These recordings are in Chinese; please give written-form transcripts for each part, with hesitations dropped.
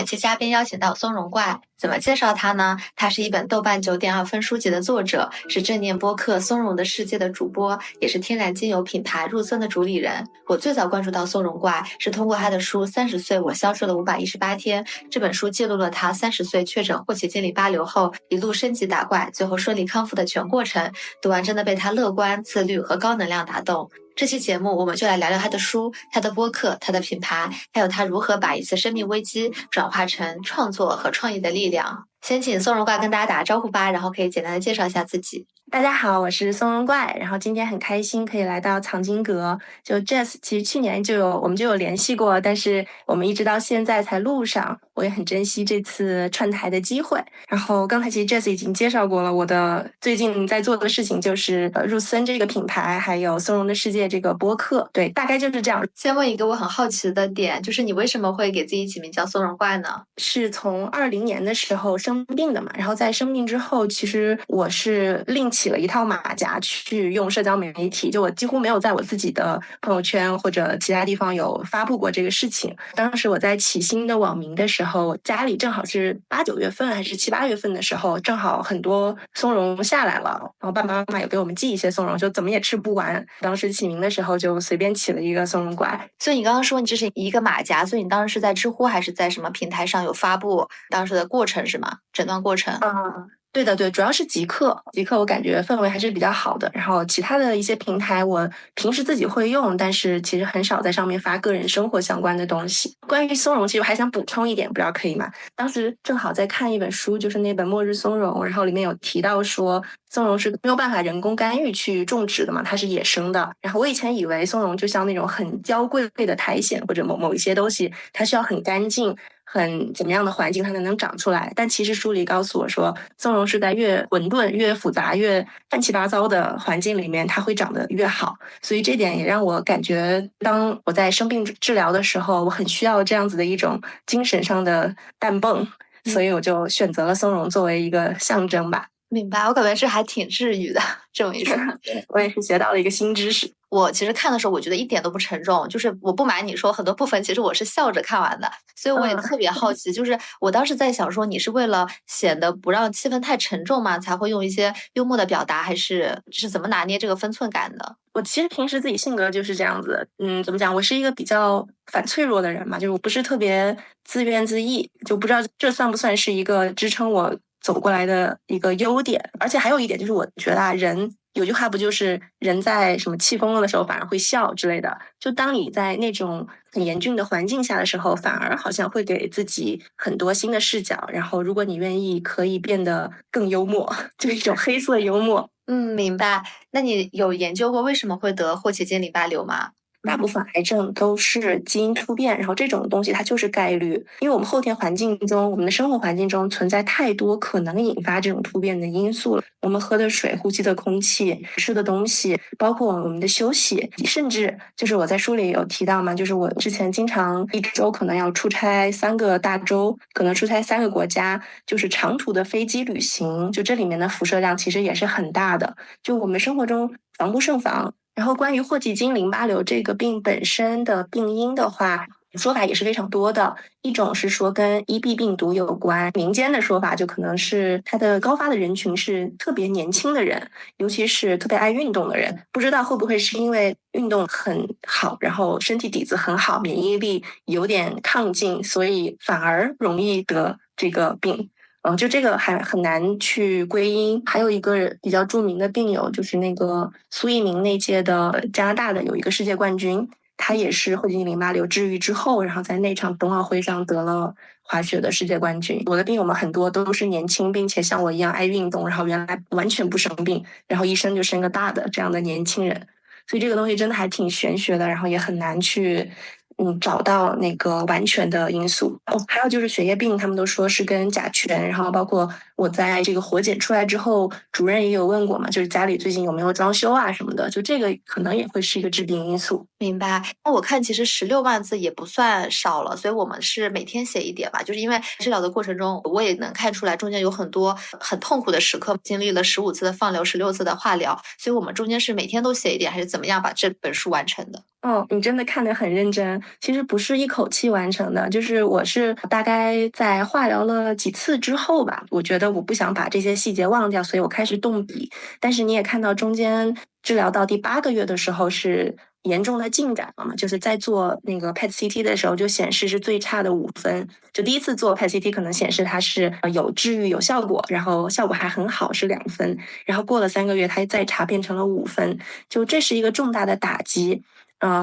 本期嘉宾邀请到松茸怪，怎么介绍他呢？他是一本豆瓣9.2分书籍的作者，是正念播客松茸的世界的主播，也是天然精油品牌入森的主理人。我最早关注到松茸怪是通过他的书《30岁我消瘦了518天》，这本书记录了他30岁确诊霍奇金里巴瘤后一路升级打怪，最后顺利康复的全过程。读完真的被他乐观、自律和高能量打动。这期节目我们就来聊聊他的书、他的播客、他的品牌，还有他如何把一次生命危机转化成创作和创意的力量。先请松茸怪跟大家打个招呼吧，然后可以简单的介绍一下自己。大家好，我是松茸怪，然后今天很开心可以来到藏经阁。就 Jess 其实去年我们就有联系过，但是我们一直到现在才录上，我也很珍惜这次串台的机会。然后刚才其实 Jess 已经介绍过了，我的最近在做的事情就是入森这个品牌，还有松茸的世界这个播客，对，大概就是这样。先问一个我很好奇的点，就是你为什么会给自己起名叫松茸怪呢？是从20年的时候生病的嘛，然后在生病之后，其实我是另起了一套马甲去用社交媒体，就我几乎没有在我自己的朋友圈或者其他地方有发布过这个事情。当时我在起新的网名的时候，家里正好是8、9月份还是7、8月份的时候，正好很多松茸下来了，然后爸爸妈妈有给我们寄一些松茸，就怎么也吃不完。当时起名的时候就随便起了一个松茸怪。所以你刚刚说你这是一个马甲，所以你当时是在知乎还是在什么平台上有发布当时的过程是吗？诊断过程？对的，对，主要是极客我感觉氛围还是比较好的。然后其他的一些平台，我平时自己会用，但是其实很少在上面发个人生活相关的东西。关于松茸，其实我还想补充一点，不知道可以吗？当时正好在看一本书，就是那本《末日松茸》，然后里面有提到说，松茸是没有办法人工干预去种植的嘛，它是野生的。然后我以前以为松茸就像那种很娇贵的苔藓或者某一些东西，它需要很干净。很怎么样的环境它才能长出来？但其实书里告诉我说，松茸是在越混沌、越复杂、越乱七八糟的环境里面，它会长得越好。所以这点也让我感觉，当我在生病治疗的时候，我很需要这样子的一种精神上的弹蹦，所以我就选择了松茸作为一个象征吧。明白，我感觉这还挺治愈的，这么一说。我也是学到了一个新知识。我其实看的时候，我觉得一点都不沉重，就是我不瞒你说，很多部分其实我是笑着看完的，所以我也特别好奇，就是我当时在想说，你是为了显得不让气氛太沉重吗，才会用一些幽默的表达，还是怎么拿捏这个分寸感的？我其实平时自己性格就是这样子，怎么讲？我是一个比较反脆弱的人嘛，就是我不是特别自怨自艾，就不知道这算不算是一个支撑我走过来的一个优点。而且还有一点就是，我觉得人有句话不就是人在什么气疯了的时候反而会笑之类的？就当你在那种很严峻的环境下的时候，反而好像会给自己很多新的视角。然后，如果你愿意，可以变得更幽默，就一种黑色幽默。明白。那你有研究过为什么会得霍奇金淋巴瘤吗？大部分癌症都是基因突变，然后这种东西它就是概率，因为我们后天环境中，我们的生活环境中存在太多可能引发这种突变的因素了。我们喝的水、呼吸的空气、吃的东西，包括我们的休息，甚至就是我在书里有提到嘛，就是我之前经常一周可能要出差3个大洲，可能出差3个国家，就是长途的飞机旅行，就这里面的辐射量其实也是很大的。就我们生活中防不胜防。然后关于霍奇金淋巴瘤这个病本身的病因的话，说法也是非常多的。一种是说跟 EB 病毒有关，民间的说法就可能是它的高发的人群是特别年轻的人，尤其是特别爱运动的人。不知道会不会是因为运动很好，然后身体底子很好，免疫力有点亢进，所以反而容易得这个病。就这个还很难去归因。还有一个比较著名的病友，就是那个苏翊鸣那届的加拿大的有一个世界冠军，他也是霍奇金淋巴瘤治愈之后，然后在那场冬奥会上得了滑雪的世界冠军。我的病友们很多都是年轻，并且像我一样爱运动，然后原来完全不生病，然后一生就生个大的这样的年轻人。所以这个东西真的还挺玄学的，然后也很难去找到那个完全的因素。还有就是血液病，他们都说是跟甲醛，然后包括我在这个火检出来之后，主任也有问过嘛，就是家里最近有没有装修啊什么的，就这个可能也会是一个致病因素。明白。那我看其实16万字也不算少了，所以我们是每天写一点吧。就是因为治疗的过程中，我也能看出来中间有很多很痛苦的时刻，经历了15次的放疗、16次的化疗，所以我们中间是每天都写一点，还是怎么样把这本书完成的？哦，你真的看得很认真。其实不是一口气完成的，就是我是大概在化疗了几次之后吧，我觉得我不想把这些细节忘掉，所以我开始动笔。但是你也看到中间治疗到第8个月的时候是严重的进展了嘛，就是在做那个 PET CT 的时候就显示是最差的5分。就第一次做 PET CT 可能显示它是有治愈有效果，然后效果还很好是2分，然后过了3个月它再查变成了5分，就这是一个重大的打击。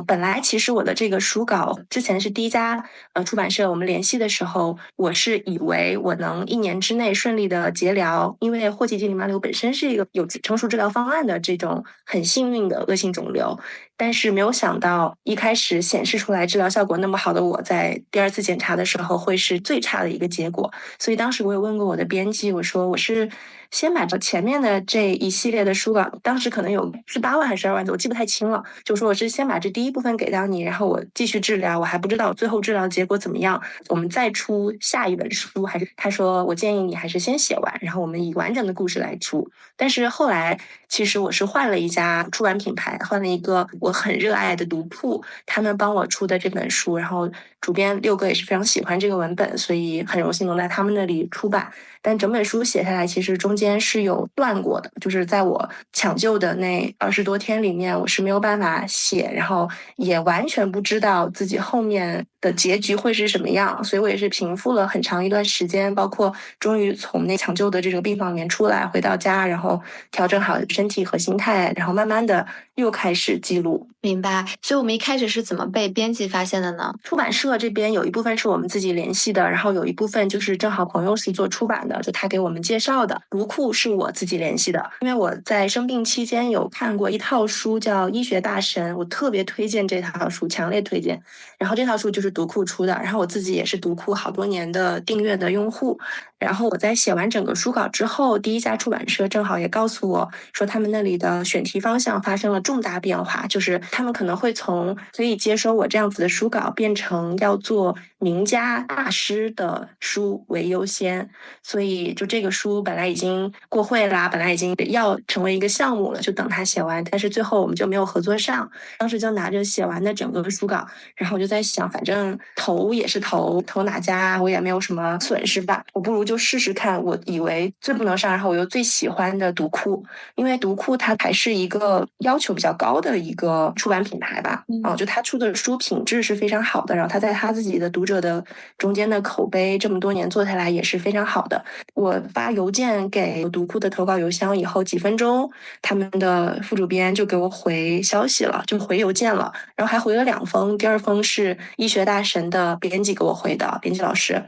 本来其实我的这个书稿之前是第一家出版社，我们联系的时候，我是以为我能1年之内顺利的结疗，因为霍奇金淋巴瘤本身是一个有成熟治疗方案的这种很幸运的恶性肿瘤，但是没有想到一开始显示出来治疗效果那么好的我在第2次检查的时候会是最差的一个结果，所以当时我有问过我的编辑，我说我是先把前面的这一系列的书稿，当时可能有8万还是12万字，我记不太清了，就说我是先把这第一部分给到你，然后我继续治疗，我还不知道最后治疗结果怎么样，我们再出下一本书，还是他说我建议你还是先写完，然后我们以完整的故事来出。但是后来其实我是换了一家出版品牌，换了一个我很热爱的读库，他们帮我出的这本书，然后主编6个也是非常喜欢这个文本，所以很荣幸能在他们那里出版。但整本书写下来，其实中间是有断过的，就是在我抢救的那20多天里面，我是没有办法写，然后也完全不知道自己后面的结局会是什么样，所以我也是平复了很长一段时间，包括终于从那抢救的这个病房里面出来，回到家，然后调整好身体和心态，然后慢慢的又开始记录。明白。所以我们一开始是怎么被编辑发现的呢？出版社这边有一部分是我们自己联系的，然后有一部分就是正好朋友是做出版的，就他给我们介绍的。读库是我自己联系的，因为我在生病期间有看过一套书叫《医学大神》，我特别推荐这套书，强烈推荐。然后这套书就是读库出的，然后我自己也是读库好多年的订阅的用户。然后我在写完整个书稿之后，第一家出版社正好也告诉我说，他们那里的选题方向发生了重大变化，就是他们可能会从可以接收我这样子的书稿，变成要做名家大师的书为优先。所以就这个书本来已经过会啦，本来已经要成为一个项目了，就等他写完，但是最后我们就没有合作上。当时就拿着写完的整个书稿，然后我就在想，反正投也是投哪家我也没有什么损失吧，我不如就试试看。我以为最不能上，然后我又最喜欢的读库，因为读库它还是一个要求比较高的一个出版品牌吧，就他出的书品质是非常好的，然后他在他自己的读者的中间的口碑这么多年做下来也是非常好的。我发邮件给读库的投稿邮箱以后，几分钟他们的副主编就给我回消息了，就回邮件了，然后还回了2封，第2封是医学大神的编辑给我回的，编辑老师。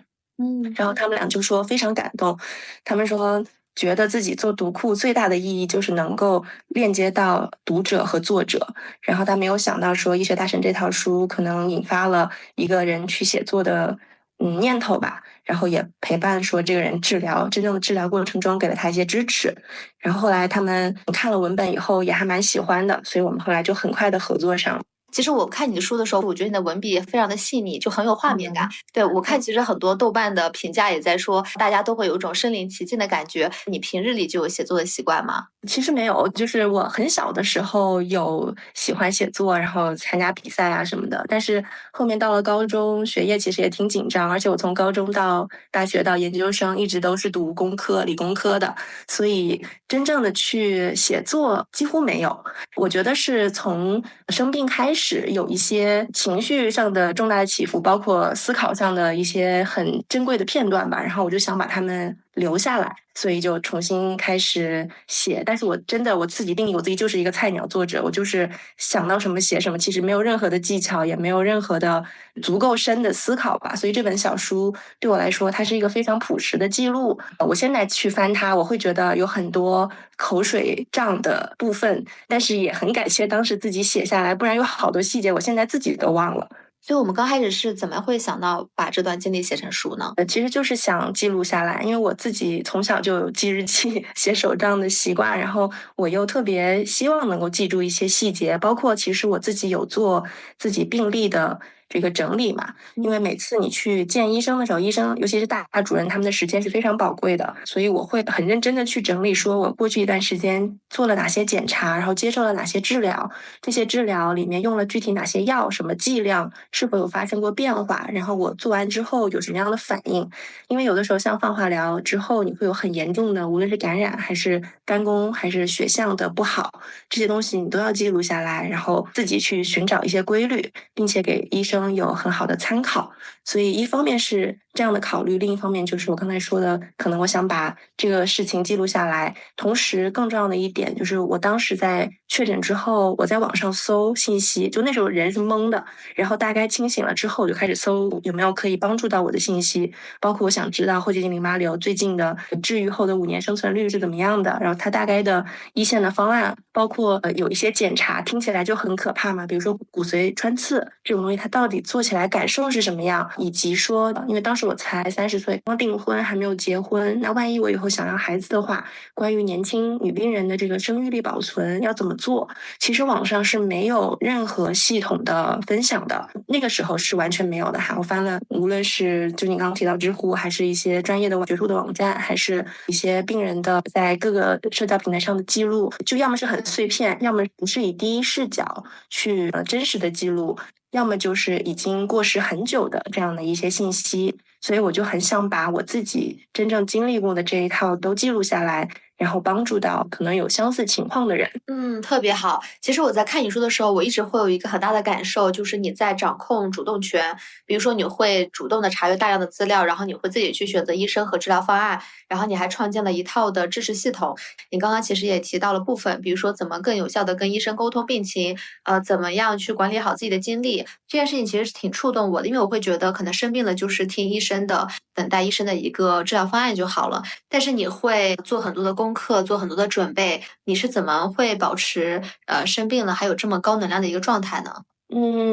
然后他们俩就说非常感动，他们说觉得自己做读库最大的意义就是能够链接到读者和作者，然后他没有想到说医学大神这套书可能引发了一个人去写作的念头吧，然后也陪伴说这个人真正的治疗过程中给了他一些支持，然后后来他们看了文本以后也还蛮喜欢的，所以我们后来就很快的合作上了。其实我看你的书的时候，我觉得你的文笔也非常的细腻，就很有画面感。对，我看其实很多豆瓣的评价也在说，大家都会有一种身临其境的感觉。你平日里就有写作的习惯吗？其实没有，就是我很小的时候有喜欢写作，然后参加比赛啊什么的。但是后面到了高中，学业其实也挺紧张，而且我从高中到大学到研究生一直都是读工科、理工科的，所以真正的去写作几乎没有。我觉得是从生病开始有一些情绪上的重大的起伏，包括思考上的一些很珍贵的片段吧，然后我就想把它们留下来，所以就重新开始写。但是我真的我自己定义我自己就是一个菜鸟作者，我就是想到什么写什么，其实没有任何的技巧，也没有任何的足够深的思考吧。所以这本小书对我来说，它是一个非常朴实的记录。我现在去翻它，我会觉得有很多口水仗的部分，但是也很感谢当时自己写下来，不然有好多细节我现在自己都忘了。所以我们刚开始是怎么会想到把这段经历写成书呢？其实就是想记录下来，因为我自己从小就有记日记、写手账的习惯，然后我又特别希望能够记住一些细节，包括其实我自己有做自己病历的这个整理嘛。因为每次你去见医生的时候，医生尤其是大主任，他们的时间是非常宝贵的，所以我会很认真的去整理，说我过去一段时间做了哪些检查，然后接受了哪些治疗，这些治疗里面用了具体哪些药，什么剂量，是否有发生过变化，然后我做完之后有什么样的反应。因为有的时候像放化疗之后，你会有很严重的，无论是感染还是肝功还是血象的不好，这些东西你都要记录下来，然后自己去寻找一些规律，并且给医生有很好的参考。所以一方面是这样的考虑，另一方面就是我刚才说的，可能我想把这个事情记录下来。同时更重要的一点就是我当时在确诊之后，我在网上搜信息，就那时候人是懵的，然后大概清醒了之后，我就开始搜有没有可以帮助到我的信息，包括我想知道后接近淋巴瘤最近的治愈后的5年生存率是怎么样的，然后它大概的一线的方案，包括有一些检查听起来就很可怕嘛，比如说骨髓穿刺这种东西，它到底做起来感受是什么样，以及说，因为当时我才30岁，刚订婚还没有结婚，那万一我以后想要孩子的话，关于年轻女病人的这个生育力保存要怎么做，其实网上是没有任何系统的分享的，那个时候是完全没有的哈。我翻了，无论是就你刚刚提到知乎，还是一些专业的学术的网站，还是一些病人的在各个社交平台上的记录，就要么是很碎片，要么不是以第一视角去真实的记录，要么就是已经过时很久的这样的一些信息。所以我就很想把我自己真正经历过的这一套都记录下来，然后帮助到可能有相似情况的人。特别好。其实我在看你书的时候，我一直会有一个很大的感受，就是你在掌控主动权。比如说，你会主动的查阅大量的资料，然后你会自己去选择医生和治疗方案，然后你还创建了一套的支持系统。你刚刚其实也提到了部分，比如说怎么更有效的跟医生沟通病情，怎么样去管理好自己的精力。这件事情其实是挺触动我的，因为我会觉得可能生病了就是听医生的，等待医生的一个治疗方案就好了。但是你会做很多的功课，做很多的准备，你是怎么会保持生病了还有这么高能量的一个状态呢？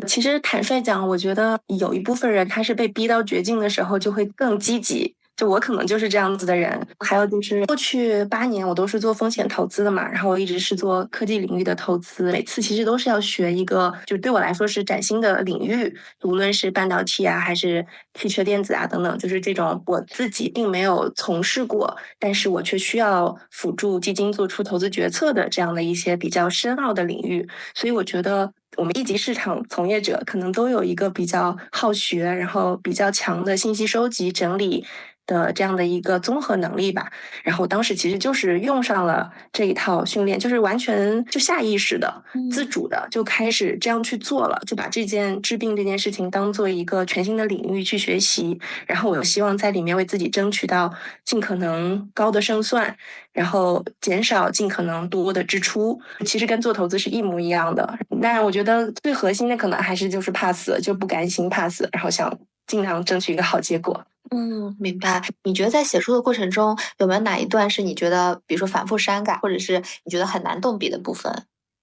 其实坦率讲，我觉得有一部分人他是被逼到绝境的时候就会更积极。就我可能就是这样子的人。还有就是过去8年我都是做风险投资的嘛，然后我一直是做科技领域的投资，每次其实都是要学一个，就对我来说是崭新的领域，无论是半导体啊，还是汽车电子啊等等，就是这种我自己并没有从事过，但是我却需要辅助基金做出投资决策的这样的一些比较深奥的领域。所以我觉得我们一级市场从业者可能都有一个比较好学，然后比较强的信息收集整理的这样的一个综合能力吧。然后当时其实就是用上了这一套训练，就是完全就下意识的、自主的就开始这样去做了，就把这件治病这件事情当做一个全新的领域去学习。然后我希望在里面为自己争取到尽可能高的胜算，然后减少尽可能多的支出，其实跟做投资是一模一样的。但我觉得最核心的可能还是就是怕死，就不甘心怕死，然后想尽量争取一个好结果。明白。你觉得在写书的过程中，有没有哪一段是你觉得，比如说反复删改，或者是你觉得很难动笔的部分？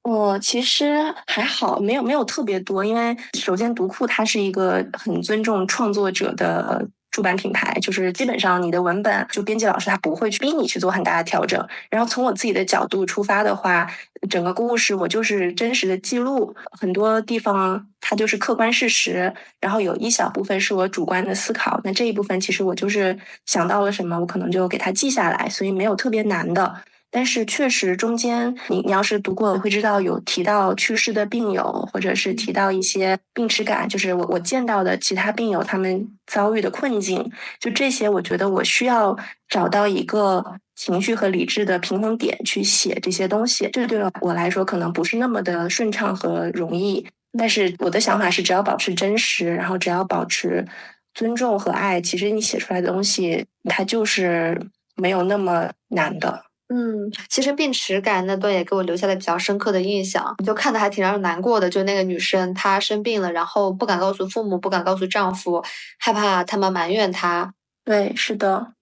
我其实还好，没有特别多，因为首先读库它是一个很尊重创作者的出版品牌，就是基本上你的文本，就编辑老师他不会去逼你去做很大的调整。然后从我自己的角度出发的话，整个故事我就是真实的记录，很多地方它就是客观事实，然后有一小部分是我主观的思考。那这一部分其实我就是想到了什么，我可能就给它记下来，所以没有特别难的。但是确实中间你要是读过，会知道有提到去世的病友，或者是提到一些病耻感，就是我见到的其他病友他们遭遇的困境，就这些，我觉得我需要找到一个情绪和理智的平衡点去写这些东西，这对我来说可能不是那么的顺畅和容易。但是我的想法是，只要保持真实，然后只要保持尊重和爱，其实你写出来的东西，它就是没有那么难的。其实病耻感那段也给我留下了比较深刻的印象，就看的还挺让人难过的。就那个女生，她生病了，然后不敢告诉父母，不敢告诉丈夫，害怕他们埋怨她。对，是的。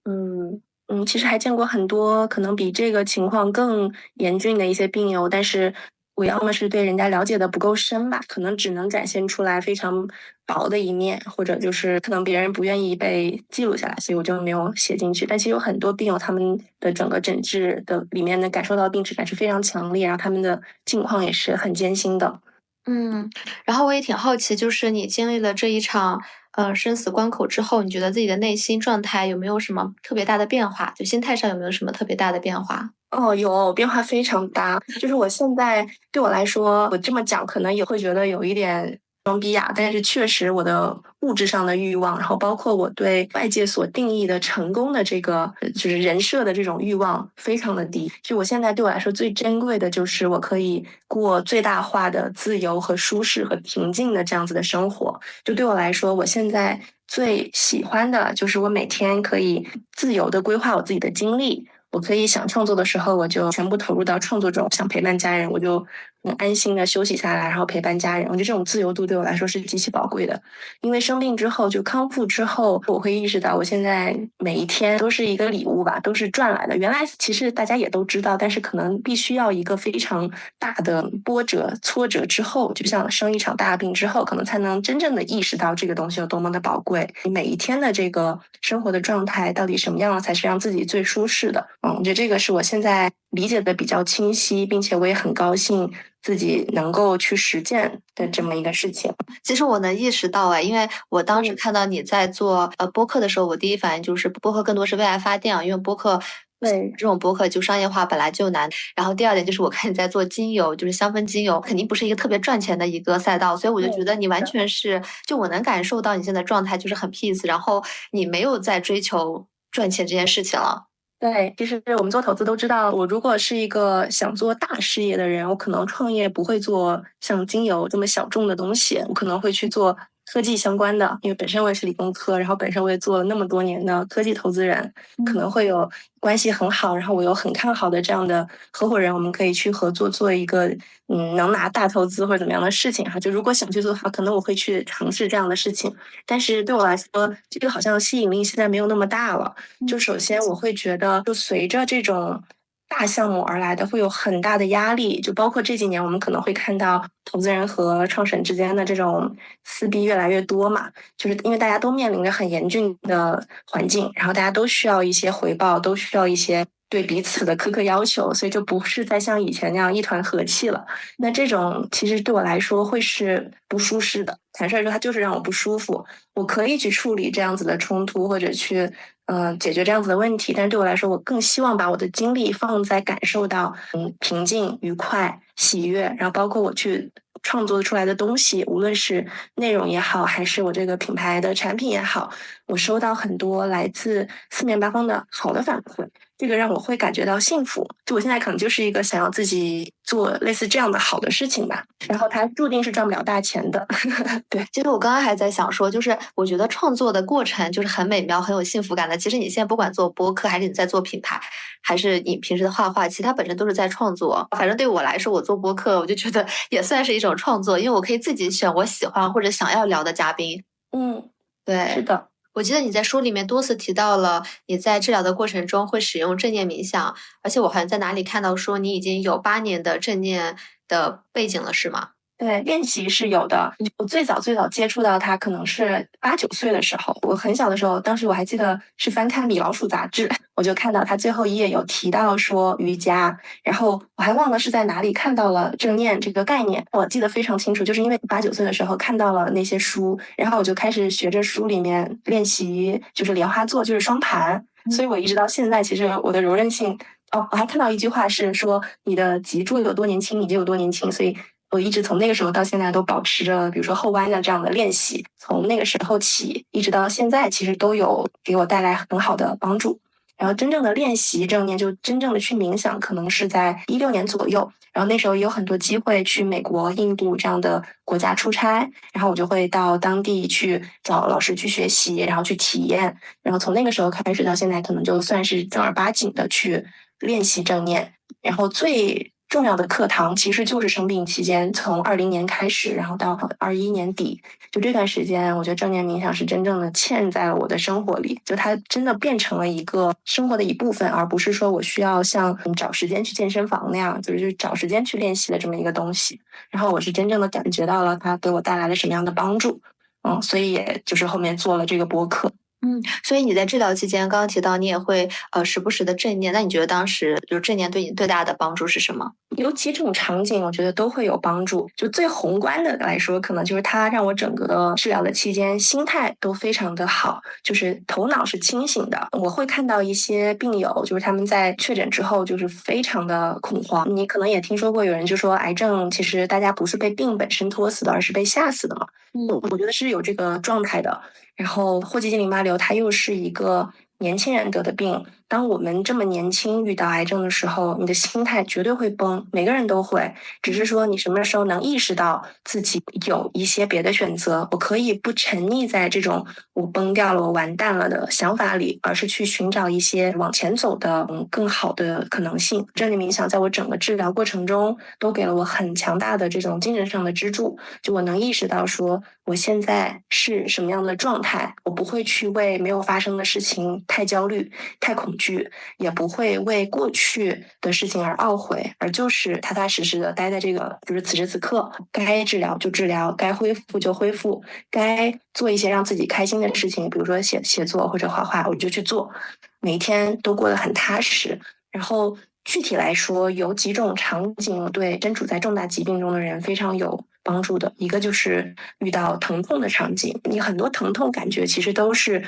其实还见过很多可能比这个情况更严峻的一些病友，但是我要么是对人家了解的不够深吧，可能只能展现出来非常薄的一面，或者就是可能别人不愿意被记录下来，所以我就没有写进去。但其实有很多病友他们的整个诊治的里面能感受到病耻感是非常强烈，然后他们的境况也是很艰辛的。然后我也挺好奇，就是你经历了这一场生死关口之后，你觉得自己的内心状态有没有什么特别大的变化？就心态上有没有什么特别大的变化？哦，有变化非常大。就是我现在对我来说，我这么讲可能也会觉得有一点装逼啊，但是确实我的物质上的欲望，然后包括我对外界所定义的成功的这个就是人设的这种欲望非常的低。就我现在对我来说最珍贵的就是我可以过最大化的自由和舒适和平静的这样子的生活。就对我来说，我现在最喜欢的就是我每天可以自由的规划我自己的精力。我可以想创作的时候，我就全部投入到创作中；想陪伴家人，我就很安心的休息下来，然后陪伴家人。我觉得这种自由度对我来说是极其宝贵的。因为生病之后，就康复之后，我会意识到，我现在每一天都是一个礼物吧，都是赚来的。原来其实大家也都知道，但是可能必须要一个非常大的波折、挫折之后，就像生一场大病之后，可能才能真正的意识到这个东西有多么的宝贵。你每一天的这个生活的状态，到底什么样才是让自己最舒适的？我觉得这个是我现在理解的比较清晰，并且我也很高兴自己能够去实践的这么一个事情。其实我能意识到因为我当时看到你在做播客的时候，我第一反应就是播客更多是为爱发电，因为播客对这种播客就商业化本来就难。然后第二点就是我看你在做精油，就是香氛精油，肯定不是一个特别赚钱的一个赛道，所以我就觉得你完全是，就我能感受到你现在状态就是很 peace，然后你没有在追求赚钱这件事情了。对，其实我们做投资都知道，我如果是一个想做大事业的人，我可能创业不会做像精油这么小众的东西，我可能会去做科技相关的，因为本身我也是理工科，然后本身我也做了那么多年的科技投资人，可能会有关系很好，然后我有很看好的这样的合伙人，我们可以去合作做一个能拿大投资或者怎么样的事情哈。就如果想去做的话，可能我会去尝试这样的事情，但是对我来说，这个好像吸引力现在没有那么大了。就首先我会觉得，就随着这种大项目而来的，会有很大的压力。就包括这几年，我们可能会看到投资人和创始人之间的这种撕逼越来越多嘛，就是因为大家都面临着很严峻的环境，然后大家都需要一些回报，都需要一些对彼此的苛刻要求，所以就不是再像以前那样一团和气了。那这种其实对我来说会是不舒适的。坦率说，它就是让我不舒服。我可以去处理这样子的冲突，或者去解决这样子的问题，但是对我来说，我更希望把我的精力放在感受到平静、愉快、喜悦，然后包括我去创作出来的东西，无论是内容也好，还是我这个品牌的产品也好，我收到很多来自四面八方的好的反馈。这个让我会感觉到幸福。就我现在可能就是一个想要自己做类似这样的好的事情吧，然后它注定是赚不了大钱的。对，其实我刚刚还在想说，就是我觉得创作的过程就是很美妙、很有幸福感的。其实你现在不管做播客，还是你在做品牌，还是你平时的画画，其实它本身都是在创作。反正对我来说，我做播客，我就觉得也算是一种创作，因为我可以自己选我喜欢或者想要聊的嘉宾。是对，的。我记得你在书里面多次提到了你在治疗的过程中会使用正念冥想，而且我好像在哪里看到说你已经有8年的正念的背景了，是吗？对，练习是有的。我最早接触到它，可能是8、9岁的时候。我很小的时候，当时我还记得是翻看《米老鼠》杂志，我就看到它最后一页有提到说瑜伽，然后我还忘了是在哪里看到了正念这个概念。我记得非常清楚，就是因为8、9岁的时候看到了那些书，然后我就开始学着书里面练习，就是莲花坐，就是双盘。所以我一直到现在，其实我的柔韧性。哦，我还看到一句话是说，你的脊柱有多年轻，你就有多年轻。所以我一直从那个时候到现在都保持着，比如说后弯的这样的练习，从那个时候起一直到现在，其实都有给我带来很好的帮助。然后真正的练习正念，就真正的去冥想，可能是在16年左右。然后那时候也有很多机会去美国、印度这样的国家出差，然后我就会到当地去找老师去学习，然后去体验。然后从那个时候开始到现在，可能就算是正儿八经的去练习正念。然后最重要的课堂其实就是生病期间，从2020年开始，然后到2021年底，就这段时间，我觉得正念冥想是真正的嵌在了我的生活里，就它真的变成了一个生活的一部分，而不是说我需要像找时间去健身房那样，就是找时间去练习的这么一个东西。然后我是真正的感觉到了它给我带来了什么样的帮助，所以也就是后面做了这个播客。所以你在治疗期间，刚刚提到你也会时不时的正念，那你觉得当时就是正念对你最大的帮助是什么？有几种场景，我觉得都会有帮助。就最宏观的来说，可能就是它让我整个的治疗的期间心态都非常的好，就是头脑是清醒的。我会看到一些病友，就是他们在确诊之后就是非常的恐慌。你可能也听说过有人就说，癌症其实大家不是被病本身拖死的，而是被吓死的嘛。我觉得是有这个状态的。然后霍奇金淋巴瘤它又是一个年轻人得的病，当我们这么年轻遇到癌症的时候，你的心态绝对会崩，每个人都会，只是说你什么时候能意识到自己有一些别的选择，我可以不沉溺在这种我崩掉了，我完蛋了的想法里，而是去寻找一些往前走的更好的可能性。正念冥想在我整个治疗过程中都给了我很强大的这种精神上的支柱，就我能意识到说我现在是什么样的状态，我不会去为没有发生的事情太焦虑、太恐惧，也不会为过去的事情而懊悔，而就是踏踏实实的待在这个就是此时此刻，该治疗就治疗，该恢复就恢复，该做一些让自己开心的事情，比如说写作或者画画，我就去做，每一天都过得很踏实。然后具体来说，有几种场景对身处在重大疾病中的人非常有帮助的。一个就是遇到疼痛的场景，你很多疼痛感觉其实都是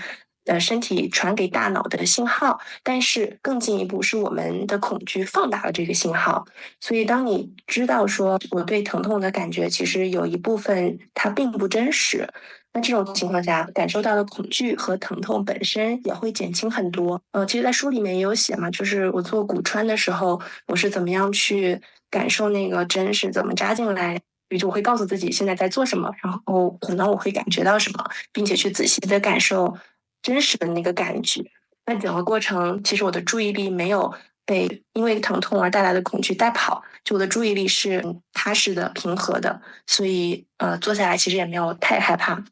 身体传给大脑的信号，但是更进一步是我们的恐惧放大了这个信号。所以当你知道说我对疼痛的感觉其实有一部分它并不真实，那这种情况下，感受到的恐惧和疼痛本身也会减轻很多。其实，在书里面也有写嘛，就是我做骨穿的时候，我是怎么样去感受那个针是怎么扎进来，就我会告诉自己现在在做什么，然后可能我会感觉到什么，并且去仔细的感受真实的那个感觉。那整个过程，其实我的注意力没有被因为疼痛而带来的恐惧带跑，就我的注意力是踏实的、平和的，所以坐下来其实也没有太害怕。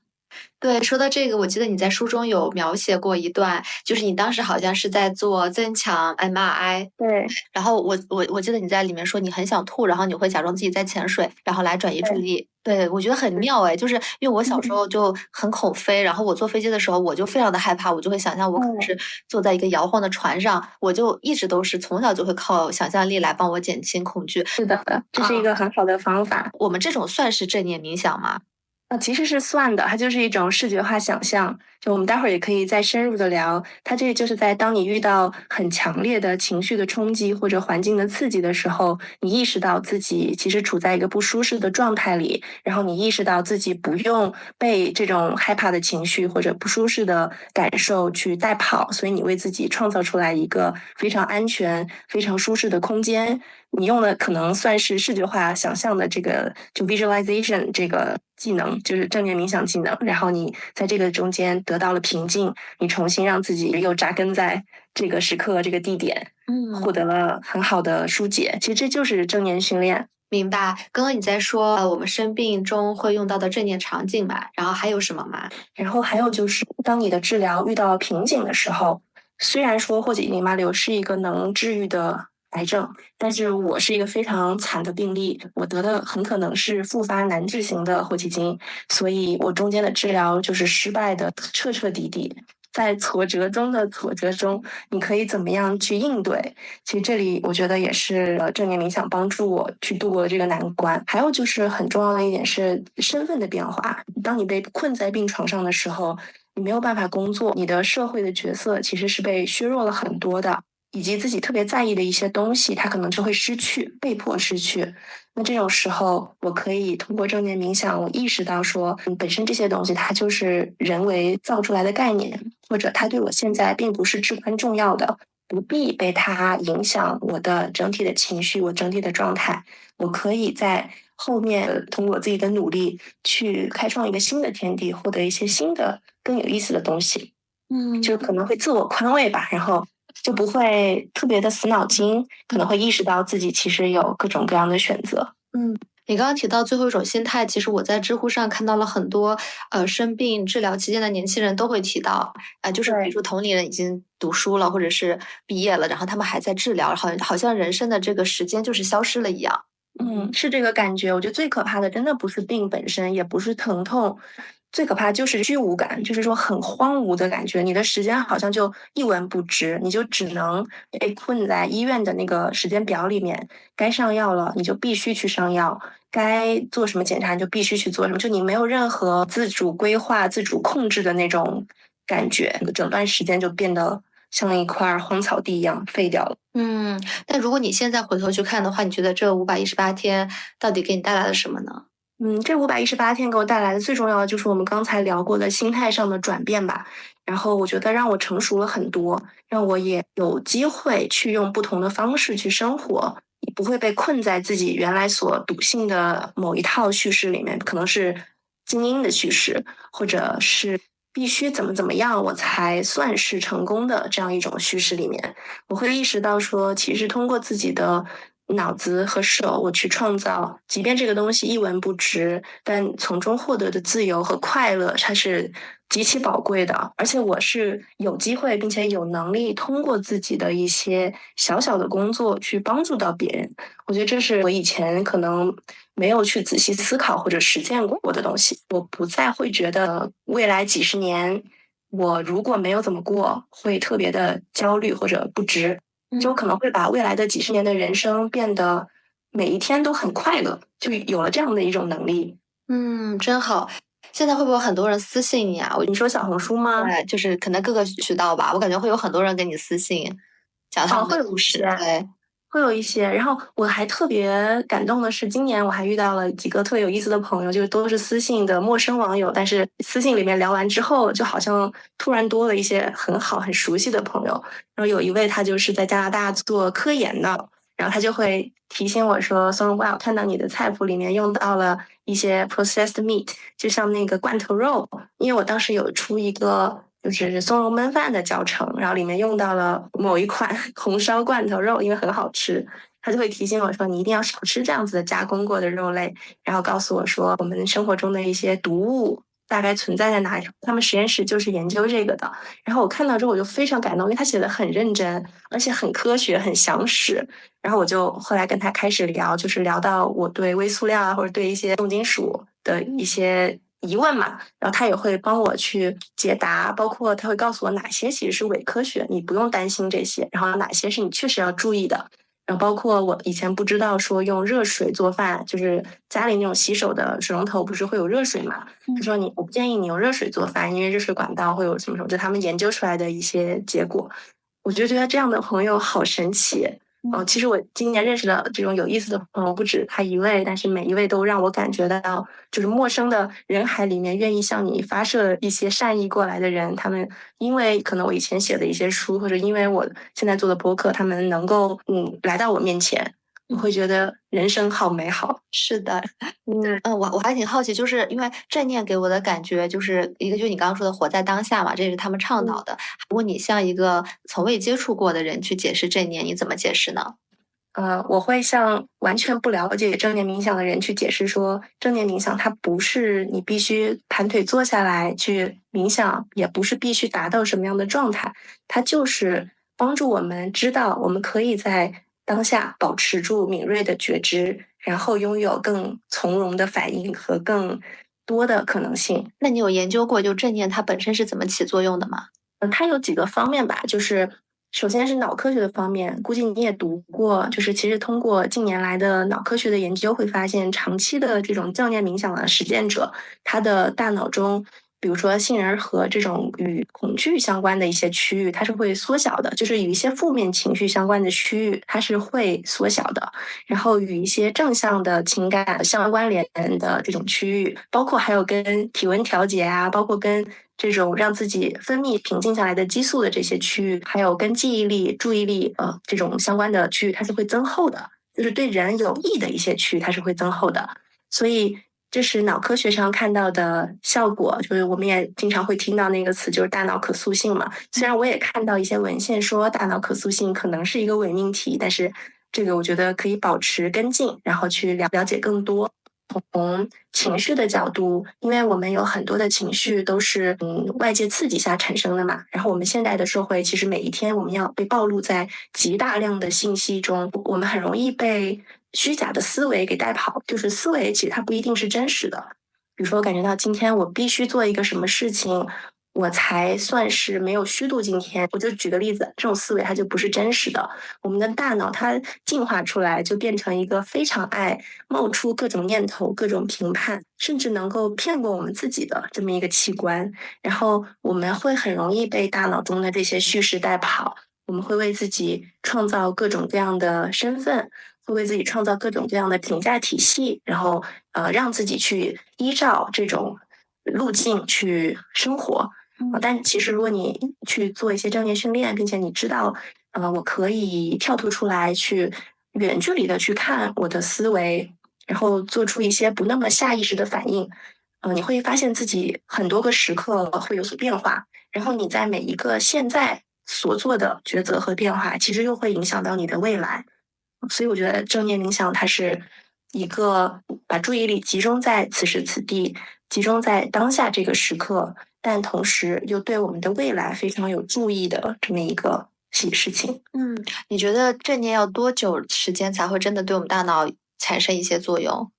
对，说到这个，我记得你在书中有描写过一段，就是你当时好像是在做增强 MRI，对，然后我记得你在里面说你很想吐，然后你会假装自己在潜水，然后来转移注意力。对，我觉得很妙哎，就是因为我小时候就很恐飞，然后我坐飞机的时候我就非常的害怕，我就会想象我可能是坐在一个摇晃的船上，我就一直都是从小就会靠想象力来帮我减轻恐惧。是的，这是一个很好的方法。我们这种算是正念冥想吗？其实是算的，它就是一种视觉化想象。就我们待会儿也可以再深入的聊，它这就是在当你遇到很强烈的情绪的冲击或者环境的刺激的时候，你意识到自己其实处在一个不舒适的状态里，然后你意识到自己不用被这种害怕的情绪或者不舒适的感受去带跑，所以你为自己创造出来一个非常安全、非常舒适的空间。你用的可能算是视觉化想象的这个就 visualization 这个技能，就是正念冥想技能。然后你在这个中间得到了平静，你重新让自己又扎根在这个时刻、这个地点，获得了很好的疏解。其实这就是正念训练。明白。刚刚你在说我们生病中会用到的正念场景嘛，然后还有什么吗？然后还有就是，当你的治疗遇到瓶颈的时候，虽然说霍奇金淋巴瘤是一个能治愈的癌症，但是我是一个非常惨的病例，我得的很可能是复发难治型的霍奇金，所以我中间的治疗就是失败的彻彻底底。在挫折中的挫折中，你可以怎么样去应对？其实这里我觉得也是正念冥想帮助我去度过这个难关。还有就是很重要的一点是身份的变化。当你被困在病床上的时候，你没有办法工作，你的社会的角色其实是被削弱了很多的。以及自己特别在意的一些东西，它可能就会失去，被迫失去。那这种时候，我可以通过正念冥想，我意识到说，本身这些东西它就是人为造出来的概念，或者它对我现在并不是至关重要的，不必被它影响我的整体的情绪，我整体的状态。我可以在后面通过自己的努力去开创一个新的天地，获得一些新的更有意思的东西。就可能会自我宽慰吧，然后就不会特别的死脑筋，可能会意识到自己其实有各种各样的选择。你刚刚提到最后一种心态，其实我在知乎上看到了很多，生病治疗期间的年轻人都会提到，就是比如说同龄人已经读书了，或者是毕业了，然后他们还在治疗，好像人生的这个时间就是消失了一样。是这个感觉。我觉得最可怕的真的不是病本身，也不是疼痛，最可怕就是虚无感，就是说很荒芜的感觉。你的时间好像就一文不值，你就只能被困在医院的那个时间表里面，该上药了你就必须去上药，该做什么检查你就必须去做什么，就你没有任何自主规划、自主控制的那种感觉，整段时间就变得像一块荒草地一样废掉了。但如果你现在回头去看的话，你觉得这518天到底给你带来了什么呢？这518天给我带来的最重要的就是我们刚才聊过的心态上的转变吧。然后我觉得让我成熟了很多，让我也有机会去用不同的方式去生活，你不会被困在自己原来所笃信的某一套叙事里面，可能是精英的叙事，或者是必须怎么怎么样我才算是成功的这样一种叙事里面。我会意识到说，其实通过自己的脑子和手，我去创造，即便这个东西一文不值，但从中获得的自由和快乐，它是极其宝贵的。而且我是有机会，并且有能力通过自己的一些小小的工作去帮助到别人。我觉得这是我以前可能没有去仔细思考或者实践过的东西。我不再会觉得未来几十年，我如果没有怎么过，会特别的焦虑或者不值。就可能会把未来的几十年的人生变得每一天都很快乐，就有了这样的一种能力。真好。现在会不会有很多人私信你啊？你说小红书吗？对，就是可能各个渠道吧，我感觉会有很多人给你私信，讲他们会有一的故事。些，对，会有一些。然后我还特别感动的是，今年我还遇到了几个特别有意思的朋友，就是都是私信的陌生网友，但是私信里面聊完之后，就好像突然多了一些很好、很熟悉的朋友。然后有一位他就是在加拿大做科研的，然后他就会提醒我说：“松茸瓜，我看到你的菜谱里面用到了一些 processed meat，就像那个罐头肉。因为我当时有出一个就是松茸焖饭的教程，然后里面用到了某一款红烧罐头肉，因为很好吃。他就会提醒我说，你一定要少吃这样子的加工过的肉类，然后告诉我说，我们生活中的一些毒物大概存在在哪里。他们实验室就是研究这个的。然后我看到之后我就非常感动，因为他写的很认真，而且很科学、很详实。然后我就后来跟他开始聊，就是聊到我对微塑料啊，或者对一些重金属的一些疑问嘛，然后他也会帮我去解答，包括他会告诉我哪些其实是伪科学，你不用担心这些，然后哪些是你确实要注意的。然后包括我以前不知道说用热水做饭，就是家里那种洗手的水龙头不是会有热水嘛？他说我不建议你用热水做饭，因为热水管道会有什么什么，就他们研究出来的一些结果。我就觉得这样的朋友好神奇。其实我今年认识的这种有意思的朋友不止他一位，但是每一位都让我感觉到，就是陌生的人海里面愿意向你发射一些善意过来的人，他们因为可能我以前写的一些书，或者因为我现在做的播客，他们能够来到我面前，我会觉得人生好美好。是的，我还挺好奇，就是因为正念给我的感觉就是一个，就是你刚刚说的活在当下嘛，这是他们倡导的。如果你像一个从未接触过的人去解释正念，你怎么解释呢？我会向完全不了解正念冥想的人去解释说，正念冥想它不是你必须盘腿坐下来去冥想，也不是必须达到什么样的状态，它就是帮助我们知道我们可以在当下保持住敏锐的觉知，然后拥有更从容的反应和更多的可能性。那你有研究过就正念它本身是怎么起作用的吗？它有几个方面吧，就是首先是脑科学的方面，估计你也读过，就是其实通过近年来的脑科学的研究，会发现长期的这种正念冥想的实践者，他的大脑中，比如说杏仁核这种与恐惧相关的一些区域，它是会缩小的，就是与一些负面情绪相关的区域，它是会缩小的。然后与一些正向的情感相关联的这种区域，包括还有跟体温调节啊，包括跟这种让自己分泌平静下来的激素的这些区域，还有跟记忆力、注意力这种相关的区域，它是会增厚的，就是对人有益的一些区域，它是会增厚的。所以这是脑科学上看到的效果，就是我们也经常会听到那个词，就是大脑可塑性嘛。虽然我也看到一些文献说大脑可塑性可能是一个伪命题，但是这个我觉得可以保持跟进，然后去了解更多。从情绪的角度，因为我们有很多的情绪都是外界刺激下产生的嘛。然后我们现在的社会，其实每一天我们要被暴露在极大量的信息中，我们很容易被虚假的思维给带跑。就是思维其实它不一定是真实的。比如说，我感觉到今天我必须做一个什么事情，我才算是没有虚度今天。我就举个例子，这种思维它就不是真实的。我们的大脑它进化出来就变成一个非常爱冒出各种念头、各种评判，甚至能够骗过我们自己的这么一个器官。然后我们会很容易被大脑中的这些叙事带跑，我们会为自己创造各种各样的身份，会为自己创造各种各样的评价体系，然后让自己去依照这种路径去生活。但其实如果你去做一些正念训练，并且你知道，我可以跳脱出来去远距离的去看我的思维，然后做出一些不那么下意识的反应，你会发现自己很多个时刻会有所变化，然后你在每一个现在所做的抉择和变化，其实又会影响到你的未来。所以我觉得正念冥想它是一个把注意力集中在此时此地，集中在当下这个时刻，但同时又对我们的未来非常有注意的这么一个事情。你觉得正念要多久时间才会真的对我们大脑产生一些作用？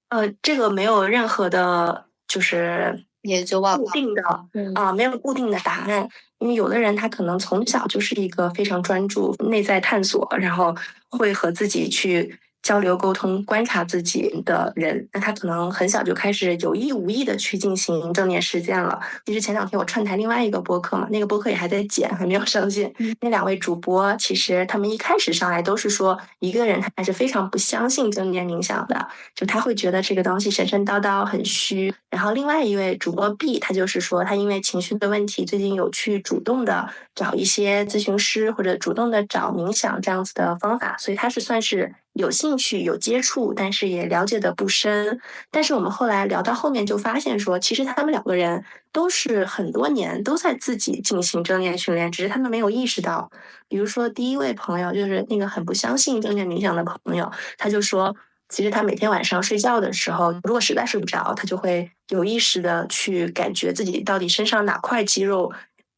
这个没有任何的，就是也就固定的没有固定的答案。因为有的人他可能从小就是一个非常专注、内在探索，然后会和自己去交流沟通、观察自己的人，那他可能很小就开始有意无意的去进行正念实践了。其实前2天我串台另外一个播客嘛，那个播客也还在剪，还没有上线。那2位主播其实他们一开始上来都是说，一个人他还是非常不相信正念冥想的，就他会觉得这个东西神神叨叨很虚。然后另外一位主播 B， 他就是说他因为情绪的问题，最近有去主动的找一些咨询师，或者主动的找冥想这样子的方法，所以他是算是有兴趣有接触，但是也了解的不深。但是我们后来聊到后面就发现说，其实他们2个人都是很多年都在自己进行正念训练，只是他们没有意识到。比如说第一位朋友就是那个很不相信正念冥想的朋友，他就说其实他每天晚上睡觉的时候，如果实在睡不着，他就会有意识的去感觉自己到底身上哪块肌肉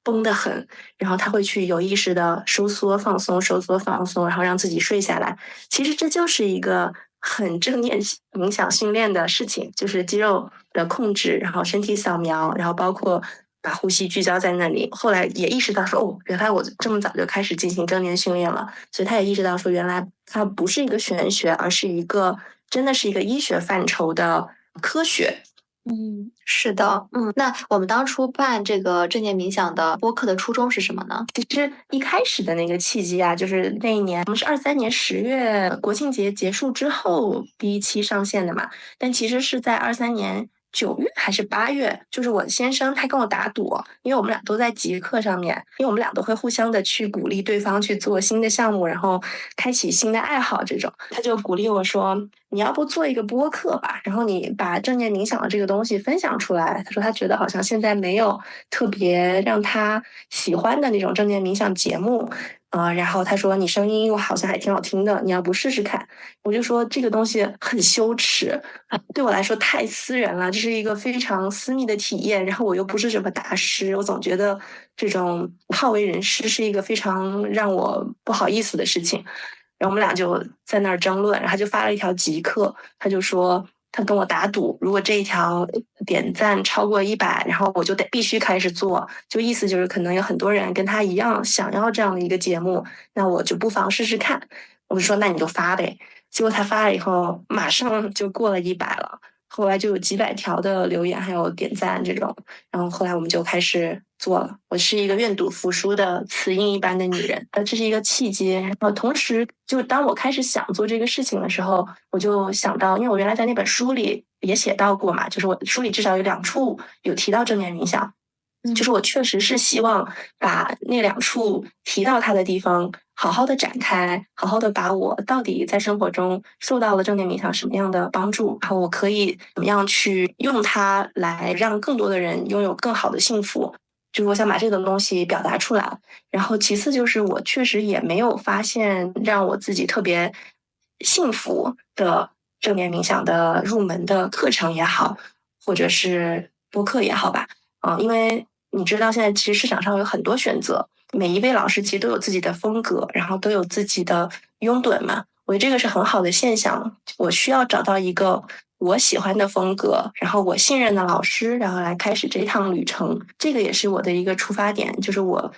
绷得很，然后他会去有意识的收缩放松，收缩放松，然后让自己睡下来。其实这就是一个很正念冥想训练的事情，就是肌肉的控制，然后身体扫描，然后包括把呼吸聚焦在那里。后来也意识到说，原来我这么早就开始进行正念训练了，所以他也意识到说，原来它不是一个玄学，而是一个真的是一个医学范畴的科学。是的，那我们当初办这个正念冥想的播客的初衷是什么呢？其实一开始的那个契机啊，就是那一年我们是23年10月国庆节结束之后第一期上线的嘛，但其实是在23年9月还是8月，就是我先生他跟我打赌，因为我们俩都在极客上面，因为我们俩都会互相的去鼓励对方去做新的项目，然后开启新的爱好这种，他就鼓励我说，你要不做一个播客吧，然后你把正念冥想的这个东西分享出来。他说他觉得好像现在没有特别让他喜欢的那种正念冥想节目，然后他说你声音又好像还挺好听的，你要不试试看？我就说这个东西很羞耻，对我来说太私人了，这是一个非常私密的体验。然后我又不是什么大师，我总觉得这种好为人师是一个非常让我不好意思的事情。然后我们俩就在那儿争论，然后他就发了一条极客，他就说他跟我打赌，如果这一条点赞超过100，然后我就必须开始做，就意思就是可能有很多人跟他一样想要这样的一个节目，那我就不妨试试看。我就说那你就发呗。结果他发了以后，马上就过了100了。后来就有几百条的留言，还有点赞这种，然后后来我们就开始做了。我是一个愿赌服输的雌鹰一般的女人，这是一个契机。然后同时，就当我开始想做这个事情的时候，我就想到，因为我原来在那本书里也写到过嘛，就是我书里至少有2处有提到正念冥想。就是我确实是希望把那2处提到它的地方好好的展开，好好的把我到底在生活中受到了正念冥想什么样的帮助，然后我可以怎么样去用它来让更多的人拥有更好的幸福。就是我想把这个东西表达出来。然后其次就是我确实也没有发现让我自己特别幸福的正念冥想的入门的课程也好，或者是播客也好吧。因为你知道现在其实市场上有很多选择，每一位老师其实都有自己的风格，然后都有自己的拥趸嘛。我觉得这个是很好的现象。我需要找到一个我喜欢的风格，然后我信任的老师，然后来开始这趟旅程。这个也是我的一个出发点，就是我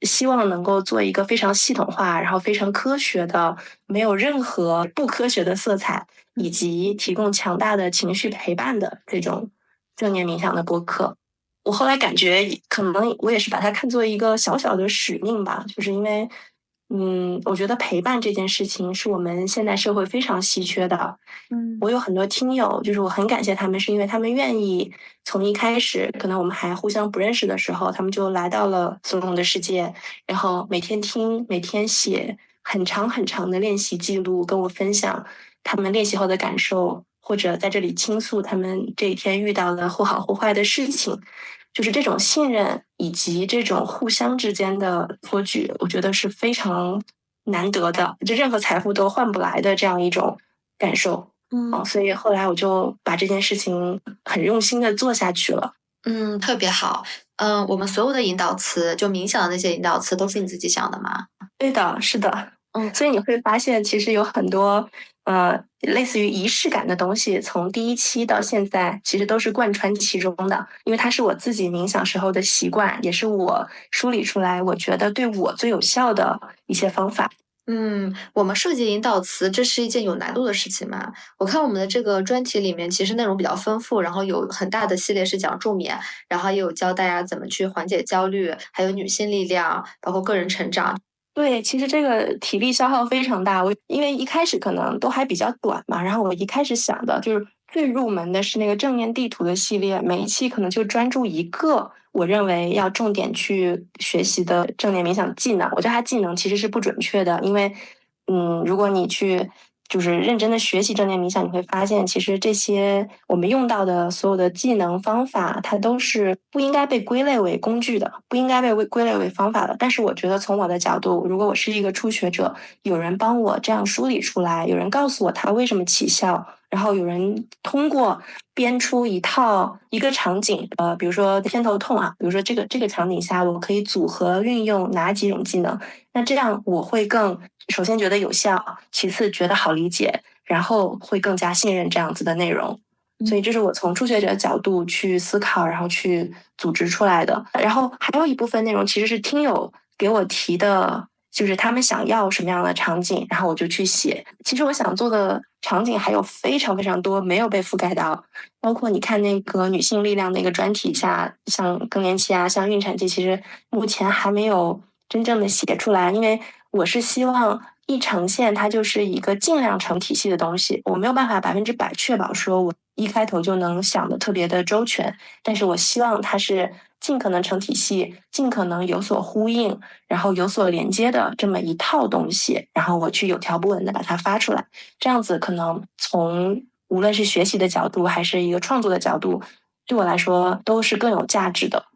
希望能够做一个非常系统化，然后非常科学的，没有任何不科学的色彩，以及提供强大的情绪陪伴的这种正念冥想的播客。我后来感觉，可能我也是把它看作一个小小的使命吧，就是因为，我觉得陪伴这件事情是我们现代社会非常稀缺的。我有很多听友，就是我很感谢他们，是因为他们愿意从一开始，可能我们还互相不认识的时候，他们就来到了松茸的世界，然后每天听，每天写很长很长的练习记录，跟我分享他们练习后的感受，或者在这里倾诉他们这一天遇到的或好或坏的事情。就是这种信任以及这种互相之间的托举，我觉得是非常难得的，就任何财富都换不来的这样一种感受。所以后来我就把这件事情很用心的做下去了。特别好。我们所有的引导词，就冥想的那些引导词，都是你自己想的吗？对的，是的。所以你会发现，其实有很多类似于仪式感的东西，从第一期到现在，其实都是贯穿其中的。因为它是我自己冥想时候的习惯，也是我梳理出来我觉得对我最有效的一些方法。我们设计引导词，这是一件有难度的事情吗？我看我们的这个专题里面，其实内容比较丰富，然后有很大的系列是讲助眠，然后也有教大家怎么去缓解焦虑，还有女性力量，包括个人成长。对，其实这个体力消耗非常大。因为一开始可能都还比较短嘛，然后我一开始想的就是最入门的是那个正念地图的系列，每一期可能就专注一个我认为要重点去学习的正念冥想技能。我觉得它技能其实是不准确的，因为如果你去就是认真的学习正念冥想，你会发现其实这些我们用到的所有的技能方法，它都是不应该被归类为工具的，不应该被归类为方法的。但是我觉得从我的角度，如果我是一个初学者，有人帮我这样梳理出来，有人告诉我它为什么起效，然后有人通过编出一个场景，比如说偏头痛啊，比如说这个场景下，我可以组合运用哪几种技能，那这样我会首先觉得有效，其次觉得好理解，然后会更加信任这样子的内容。所以这是我从初学者角度去思考，然后去组织出来的。然后还有一部分内容其实是听友给我提的，就是他们想要什么样的场景，然后我就去写。其实我想做的场景还有非常非常多没有被覆盖到，包括你看那个女性力量那个专题下，像更年期啊，像孕产期，其实目前还没有真正的写出来，因为我是希望一呈现它就是一个尽量成体系的东西，我没有办法100%确保说我一开头就能想的特别的周全，但是我希望它是尽可能成体系，尽可能有所呼应，然后有所连接的这么一套东西，然后我去有条不紊的把它发出来，这样子可能从无论是学习的角度还是一个创作的角度，对我来说都是更有价值的。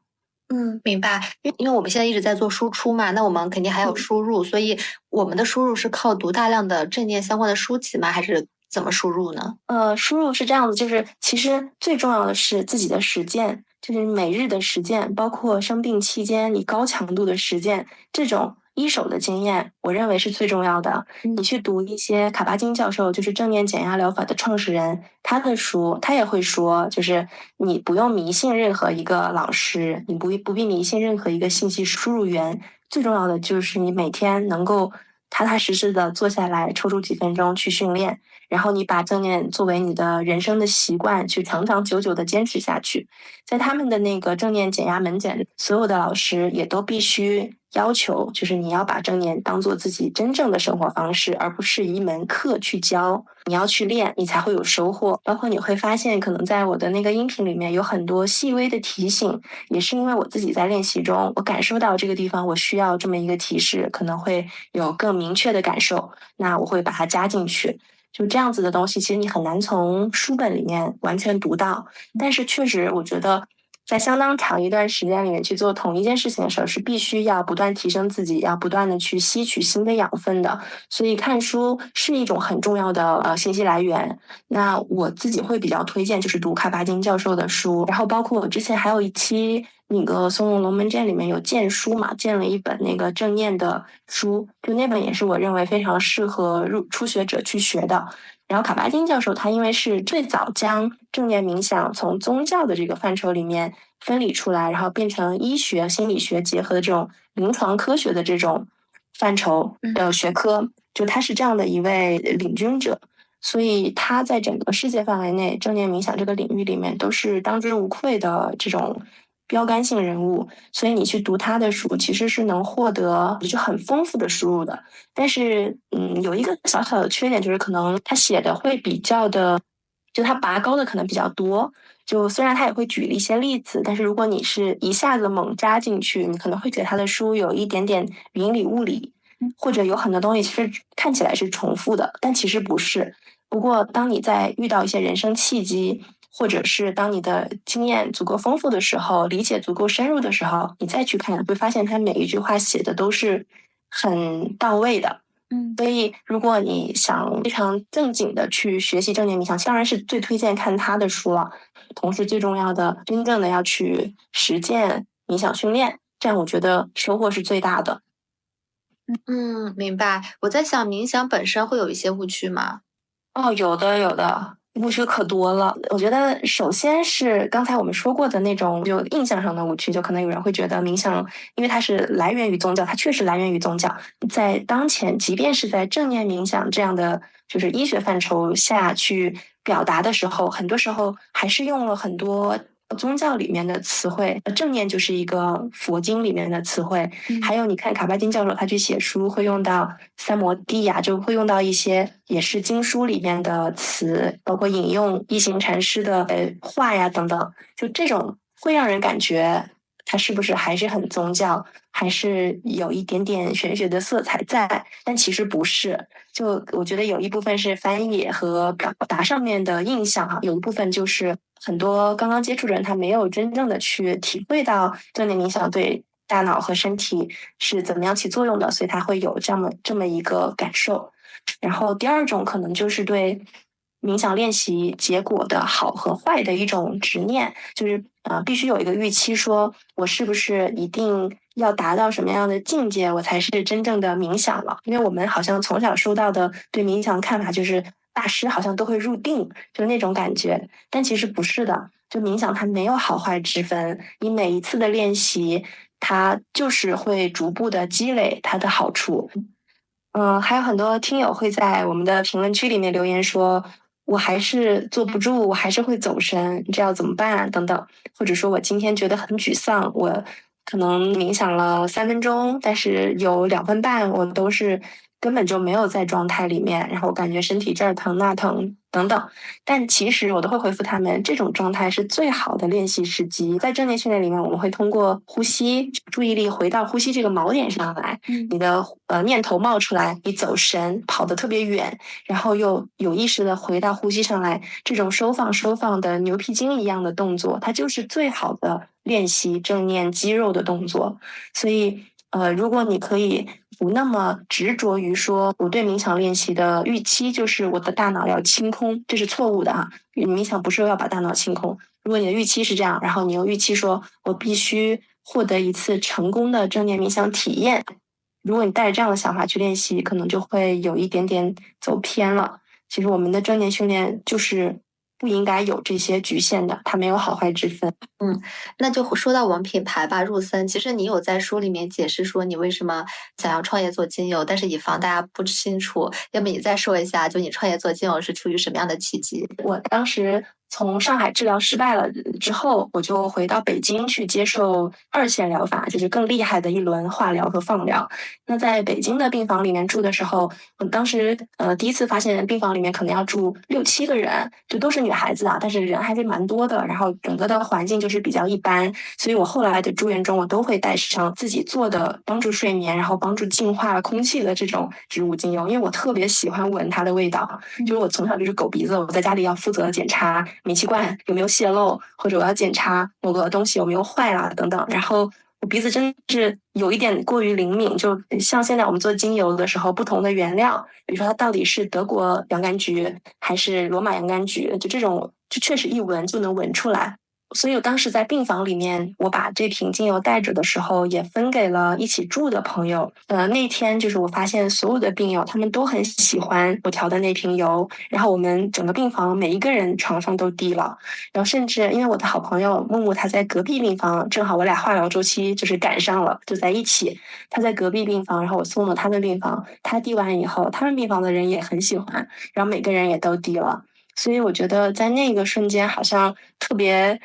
明白。因为我们现在一直在做输出嘛，那我们肯定还有输入，所以我们的输入是靠读大量的正念相关的书籍吗？还是怎么输入呢？输入是这样子，就是其实最重要的是自己的实践，就是每日的实践，包括生病期间你高强度的实践，这种一手的经验，我认为是最重要的。你去读一些卡巴金教授，就是正念减压疗法的创始人，他的书，他也会说，就是你不用迷信任何一个老师，你不必迷信任何一个信息输入源，最重要的就是你每天能够踏踏实实的坐下来，抽出几分钟去训练。然后你把正念作为你的人生的习惯，去长长久久的坚持下去。在他们的那个正念减压门诊，所有的老师也都必须要求，就是你要把正念当做自己真正的生活方式，而不是一门课去教。你要去练，你才会有收获。包括你会发现，可能在我的那个音频里面有很多细微的提醒，也是因为我自己在练习中，我感受到这个地方我需要这么一个提示，可能会有更明确的感受，那我会把它加进去。就这样子的东西，其实你很难从书本里面完全读到，但是确实，我觉得在相当长一段时间里面去做同一件事情的时候，是必须要不断提升自己，要不断的去吸取新的养分的。所以看书是一种很重要的信息来源。那我自己会比较推荐就是读卡巴金教授的书，然后包括我之前还有一期那个松茸龙门阵里面有荐书嘛，荐了一本那个正念的书，就那本也是我认为非常适合初学者去学的。然后卡巴金教授他因为是最早将正念冥想从宗教的这个范畴里面分离出来，然后变成医学、心理学结合的这种临床科学的这种范畴的学科，就他是这样的一位领军者，所以他在整个世界范围内正念冥想这个领域里面都是当之无愧的这种标杆性人物，所以你去读他的书，其实是能获得就很丰富的输入的。但是，有一个小小的缺点，就是可能他写的会比较的，就他拔高的可能比较多。就虽然他也会举一些例子，但是如果你是一下子猛扎进去，你可能会觉得他的书有一点点云里雾里，或者有很多东西其实看起来是重复的，但其实不是。不过，当你在遇到一些人生契机，或者是当你的经验足够丰富的时候，理解足够深入的时候，你再去看，会发现他每一句话写的都是很到位的。所以如果你想非常正经的去学习正念冥想，当然是最推荐看他的书了。同时，最重要的，真正的要去实践冥想训练，这样我觉得收获是最大的。明白。我在想，冥想本身会有一些误区吗？哦，有的，有的，误区可多了。我觉得，首先是刚才我们说过的那种，就印象上的误区，就可能有人会觉得冥想，因为它是来源于宗教，它确实来源于宗教。在当前，即便是在正念冥想这样的就是医学范畴下去表达的时候，很多时候还是用了很多宗教里面的词汇，正念就是一个佛经里面的词汇。还有你看卡巴金教授他去写书会用到三摩地呀，就会用到一些也是经书里面的词，包括引用一行禅师的话呀等等，就这种会让人感觉它是不是还是很宗教，还是有一点点玄学的色彩在，但其实不是。就我觉得有一部分是翻译和表达上面的印象哈，有一部分就是很多刚刚接触的人他没有真正的去体会到正念冥想对大脑和身体是怎么样起作用的，所以他会有这么一个感受。然后第二种可能就是对冥想练习结果的好和坏的一种执念，就是必须有一个预期，说我是不是一定要达到什么样的境界，我才是真正的冥想了。因为我们好像从小收到的对冥想的看法就是大师好像都会入定，就那种感觉，但其实不是的。就冥想它没有好坏之分，你每一次的练习，它就是会逐步的积累它的好处。还有很多听友会在我们的评论区里面留言说，我还是坐不住，我还是会走神，这要怎么办啊？等等，或者说我今天觉得很沮丧，我可能冥想了3分钟，但是有2分半我都是根本就没有在状态里面，然后我感觉身体这儿疼那疼等等。但其实我都会回复他们，这种状态是最好的练习时机。在正念训练里面，我们会通过呼吸，注意力回到呼吸这个锚点上来。你的念头冒出来，你走神，跑得特别远，然后又有意识的回到呼吸上来，这种收放的牛皮筋一样的动作，它就是最好的练习正念肌肉的动作。所以如果你可以不那么执着于说我对冥想练习的预期就是我的大脑要清空，这是错误的哈。冥想不是要把大脑清空，如果你的预期是这样，然后你又预期说我必须获得一次成功的正念冥想体验，如果你带着这样的想法去练习，可能就会有一点点走偏了。其实我们的正念训练就是不应该有这些局限的，它没有好坏之分。那就说到我们品牌吧，入森。其实你有在书里面解释说你为什么想要创业做精油，但是以防大家不清楚，要么你再说一下，就你创业做精油是出于什么样的契机？我当时从上海治疗失败了之后，我就回到北京去接受二线疗法，就是更厉害的一轮化疗和放疗。那在北京的病房里面住的时候，我当时第一次发现病房里面可能要住6、7个人，就都是女孩子啊，但是人还是蛮多的，然后整个的环境就是比较一般，所以我后来的住院中，我都会带上自己做的帮助睡眠，然后帮助净化空气的这种植物精油，因为我特别喜欢闻它的味道。就是我从小就是狗鼻子，我在家里要负责检查煤气罐有没有泄漏，或者我要检查某个东西有没有坏啦等等。然后我鼻子真是有一点过于灵敏，就像现在我们做精油的时候，不同的原料，比如说它到底是德国洋甘菊还是罗马洋甘菊，就这种就确实一闻就能闻出来。所以我当时在病房里面，我把这瓶精油带着的时候，也分给了一起住的朋友。那天就是我发现所有的病友他们都很喜欢我调的那瓶油，然后我们整个病房每一个人床上都滴了，然后甚至因为我的好朋友木木他在隔壁病房，正好我俩化疗周期就是赶上了，就在一起。他在隔壁病房，然后我送了他们病房，他滴完以后，他们病房的人也很喜欢，然后每个人也都滴了。所以我觉得在那个瞬间，好像特别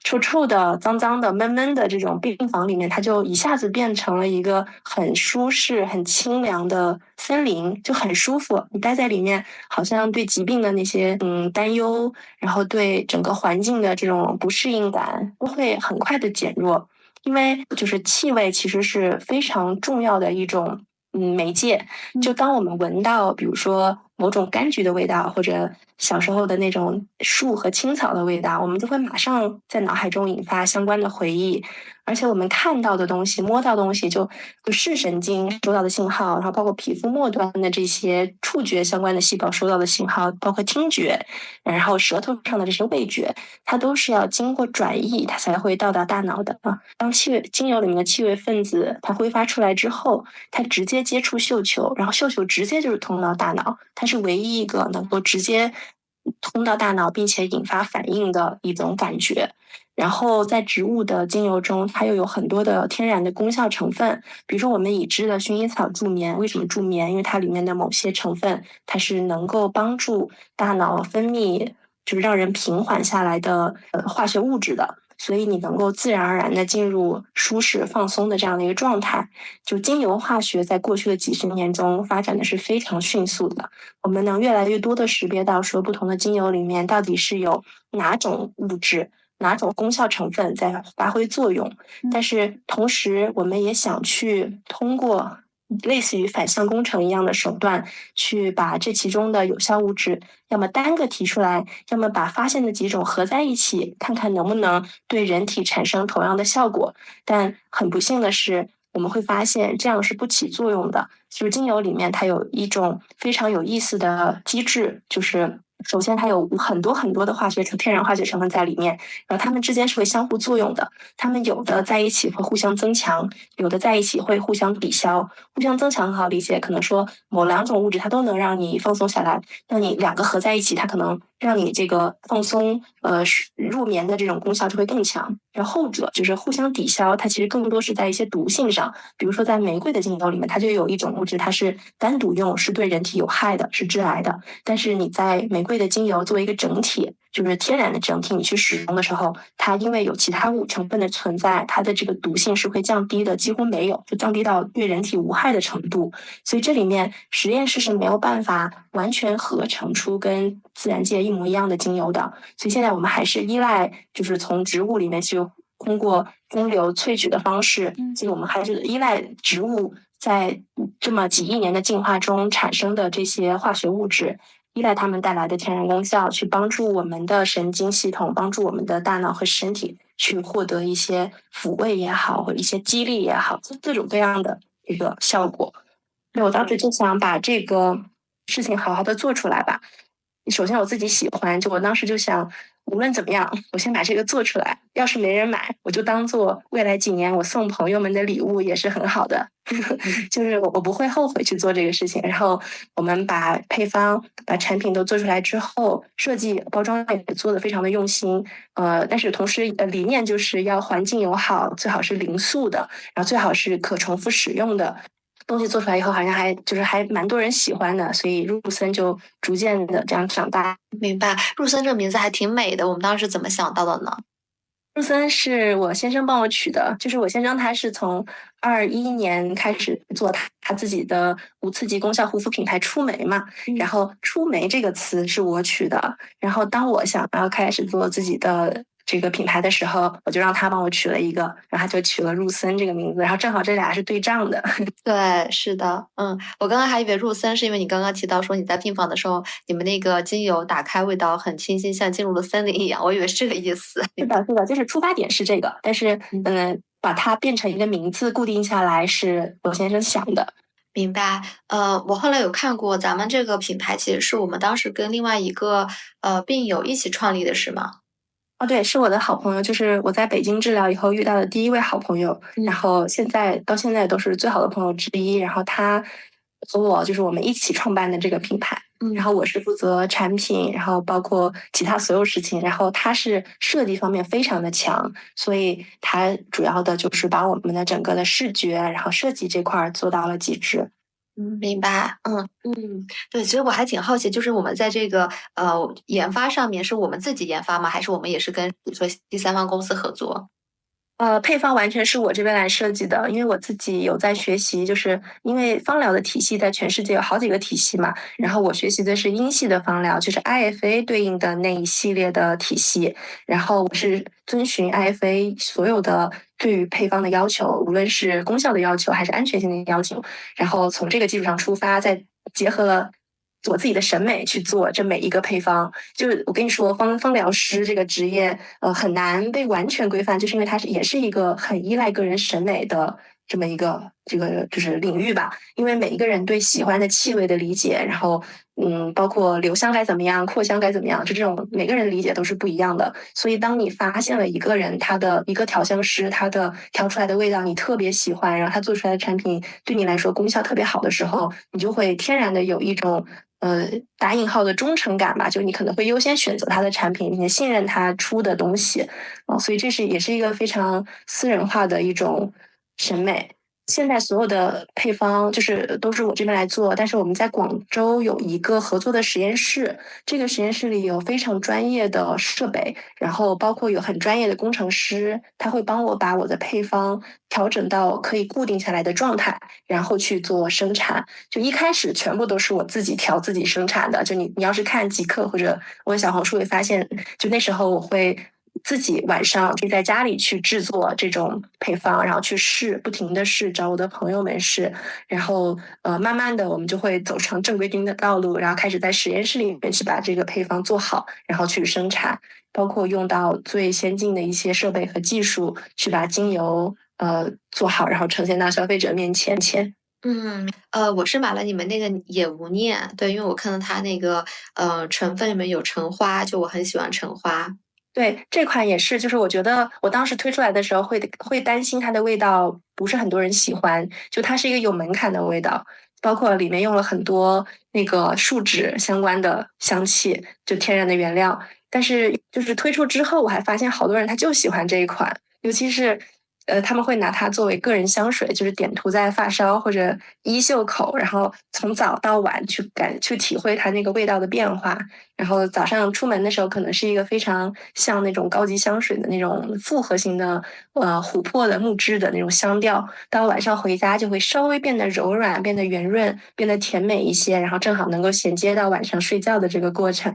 臭臭的、脏脏的、闷闷的这种病房里面，它就一下子变成了一个很舒适、很清凉的森林，就很舒服。你待在里面，好像对疾病的那些担忧，然后对整个环境的这种不适应感，都会很快的减弱。因为就是气味其实是非常重要的一种媒介。就当我们闻到，比如说某种柑橘的味道，或者小时候的那种树和青草的味道，我们就会马上在脑海中引发相关的回忆。而且我们看到的东西、摸到的东西就视神经收到的信号，然后包括皮肤末端的这些触觉相关的细胞收到的信号，包括听觉，然后舌头上的这些味觉，它都是要经过转译，它才会到达大脑的啊。当精油里面的气味分子它挥发出来之后，它直接接触嗅球，然后嗅球直接就是通到大脑，它是唯一一个能够直接通到大脑并且引发反应的一种感觉。然后在植物的精油中，它又有很多的天然的功效成分，比如说我们已知的薰衣草助眠，为什么助眠？因为它里面的某些成分，它是能够帮助大脑分泌，就是让人平缓下来的化学物质的。所以你能够自然而然的进入舒适放松的这样的一个状态。就精油化学在过去的几十年中发展的是非常迅速的，我们能越来越多的识别到说不同的精油里面到底是有哪种物质。哪种功效成分在发挥作用，但是同时我们也想去通过类似于反向工程一样的手段，去把这其中的有效物质，要么单个提出来，要么把发现的几种合在一起，看看能不能对人体产生同样的效果。但很不幸的是，我们会发现这样是不起作用的。就是精油里面它有一种非常有意思的机制，就是首先它有很多很多的天然化学成分在里面，然后它们之间是会相互作用的。它们有的在一起会互相增强，有的在一起会互相抵消。互相增强很好理解，可能说某两种物质它都能让你放松下来，那你两个合在一起，它可能让你这个放松入眠的这种功效就会更强。然后后者就是互相抵消，它其实更多是在一些毒性上，比如说在玫瑰的精油里面，它就有一种物质，它是单独用是对人体有害的，是致癌的。但是你在玫瑰的精油作为一个整体，就是天然的整体，你去使用的时候，它因为有其他成分的存在，它的这个毒性是会降低的，几乎没有，就降低到对人体无害的程度。所以这里面实验室是没有办法完全合成出跟自然界一模一样的精油的。所以现在我们还是依赖，就是从植物里面去通过蒸馏萃取的方式，所以我们还是依赖植物在这么几亿年的进化中产生的这些化学物质，依赖它们带来的天然功效，去帮助我们的神经系统，帮助我们的大脑和身体去获得一些抚慰也好，或者一些激励也好，各种各样的一个效果。所以我当时就想把这个事情好好的做出来吧。首先我自己喜欢，就我当时就想，无论怎么样，我先把这个做出来。要是没人买，我就当做未来几年我送朋友们的礼物，也是很好的。就是我不会后悔去做这个事情。然后我们把配方、把产品都做出来之后，设计包装也做得非常的用心。但是同时理念就是要环境友好，最好是零塑的，然后最好是可重复使用的。东西做出来以后，好像还蛮多人喜欢的，所以入森就逐渐的这样长大。明白，入森这个名字还挺美的，我们当时怎么想到的呢？入森是我先生帮我取的，就是我先生他是从21年开始做他自己的无刺激功效护肤品牌出梅嘛，然后出梅这个词是我取的，然后当我想要开始做自己的这个品牌的时候，我就让他帮我取了一个，然后他就取了入森这个名字，然后正好这俩是对仗的。对，是的，我刚刚还以为入森是因为你刚刚提到说你在病房的时候，你们那个精油打开味道很清新，像进入了森林一样，我以为是这个意思。是的，是的，就是出发点是这个，但是把它变成一个名字固定下来是罗先生想的。明白，我后来有看过咱们这个品牌，其实是我们当时跟另外一个病友一起创立的，是吗？哦，对，是我的好朋友，就是我在北京治疗以后遇到的第一位好朋友，然后到现在都是最好的朋友之一。然后他和我就是我们一起创办的这个品牌，然后我是负责产品，然后包括其他所有事情，然后他是设计方面非常的强，所以他主要的就是把我们的整个的视觉，然后设计这块做到了极致。明白，对，其实我还挺好奇，就是我们在这个研发上面，是我们自己研发吗？还是我们也是跟比如说第三方公司合作？配方完全是我这边来设计的，因为我自己有在学习，就是因为芳疗的体系在全世界有好几个体系嘛，然后我学习的是英系的芳疗，就是 IFA 对应的那一系列的体系，然后我是遵循 IFA 所有的对于配方的要求，无论是功效的要求还是安全性的要求，然后从这个基础上出发，再结合了我自己的审美去做这每一个配方。就是我跟你说，芳疗师这个职业，很难被完全规范，就是因为它也是一个很依赖个人审美的这么一个这个就是领域吧。因为每一个人对喜欢的气味的理解，然后包括留香该怎么样，扩香该怎么样，就这种每个人理解都是不一样的。所以当你发现了一个人他的一个调香师，他的调出来的味道你特别喜欢，然后他做出来的产品对你来说功效特别好的时候，你就会天然的有一种打引号的忠诚感吧，就你可能会优先选择他的产品，并且信任他出的东西所以这也是一个非常私人化的一种审美。现在所有的配方就是都是我这边来做，但是我们在广州有一个合作的实验室，这个实验室里有非常专业的设备，然后包括有很专业的工程师，他会帮我把我的配方调整到可以固定下来的状态，然后去做生产。就一开始全部都是我自己调自己生产的，就你要是看极客或者我小红书会发现，就那时候我会自己晚上就在家里去制作这种配方，然后去试，不停的试，找我的朋友们试，然后慢慢的我们就会走上正规军的道路，然后开始在实验室里面去把这个配方做好，然后去生产，包括用到最先进的一些设备和技术去把精油做好，然后呈现到消费者面前。我是买了你们那个野无念，对，因为我看到它那个成分里面有橙花，就我很喜欢橙花。对，这款也是，就是我觉得我当时推出来的时候会担心它的味道不是很多人喜欢，就它是一个有门槛的味道，包括里面用了很多那个树脂相关的香气，就天然的原料。但是就是推出之后，我还发现好多人他就喜欢这一款，尤其是他们会拿它作为个人香水，就是点涂在发梢或者衣袖口，然后从早到晚去体会它那个味道的变化。然后早上出门的时候，可能是一个非常像那种高级香水的那种复合型的琥珀的木质的那种香调，到晚上回家就会稍微变得柔软、变得圆润、变得甜美一些，然后正好能够衔接到晚上睡觉的这个过程。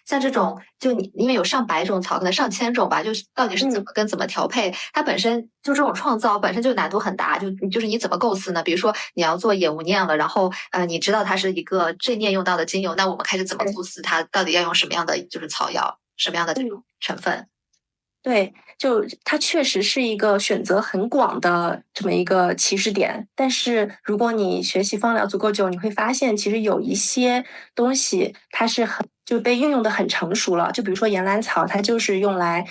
像这种，就你因为有上百种草，可能上千种吧，就是到底是怎么调配，它本身就这种创造本身就难度很大，就是你怎么构思呢？比如说你要做野无念了，然后你知道它是一个正念用到的精油，那我们开始怎么构思它到底要用什么样的就是草药，什么样的这种成分？对，就它确实是一个选择很广的这么一个起始点，但是如果你学习芳疗足够久，你会发现其实有一些东西它是就被运用的很成熟了。就比如说岩兰草，它就是用来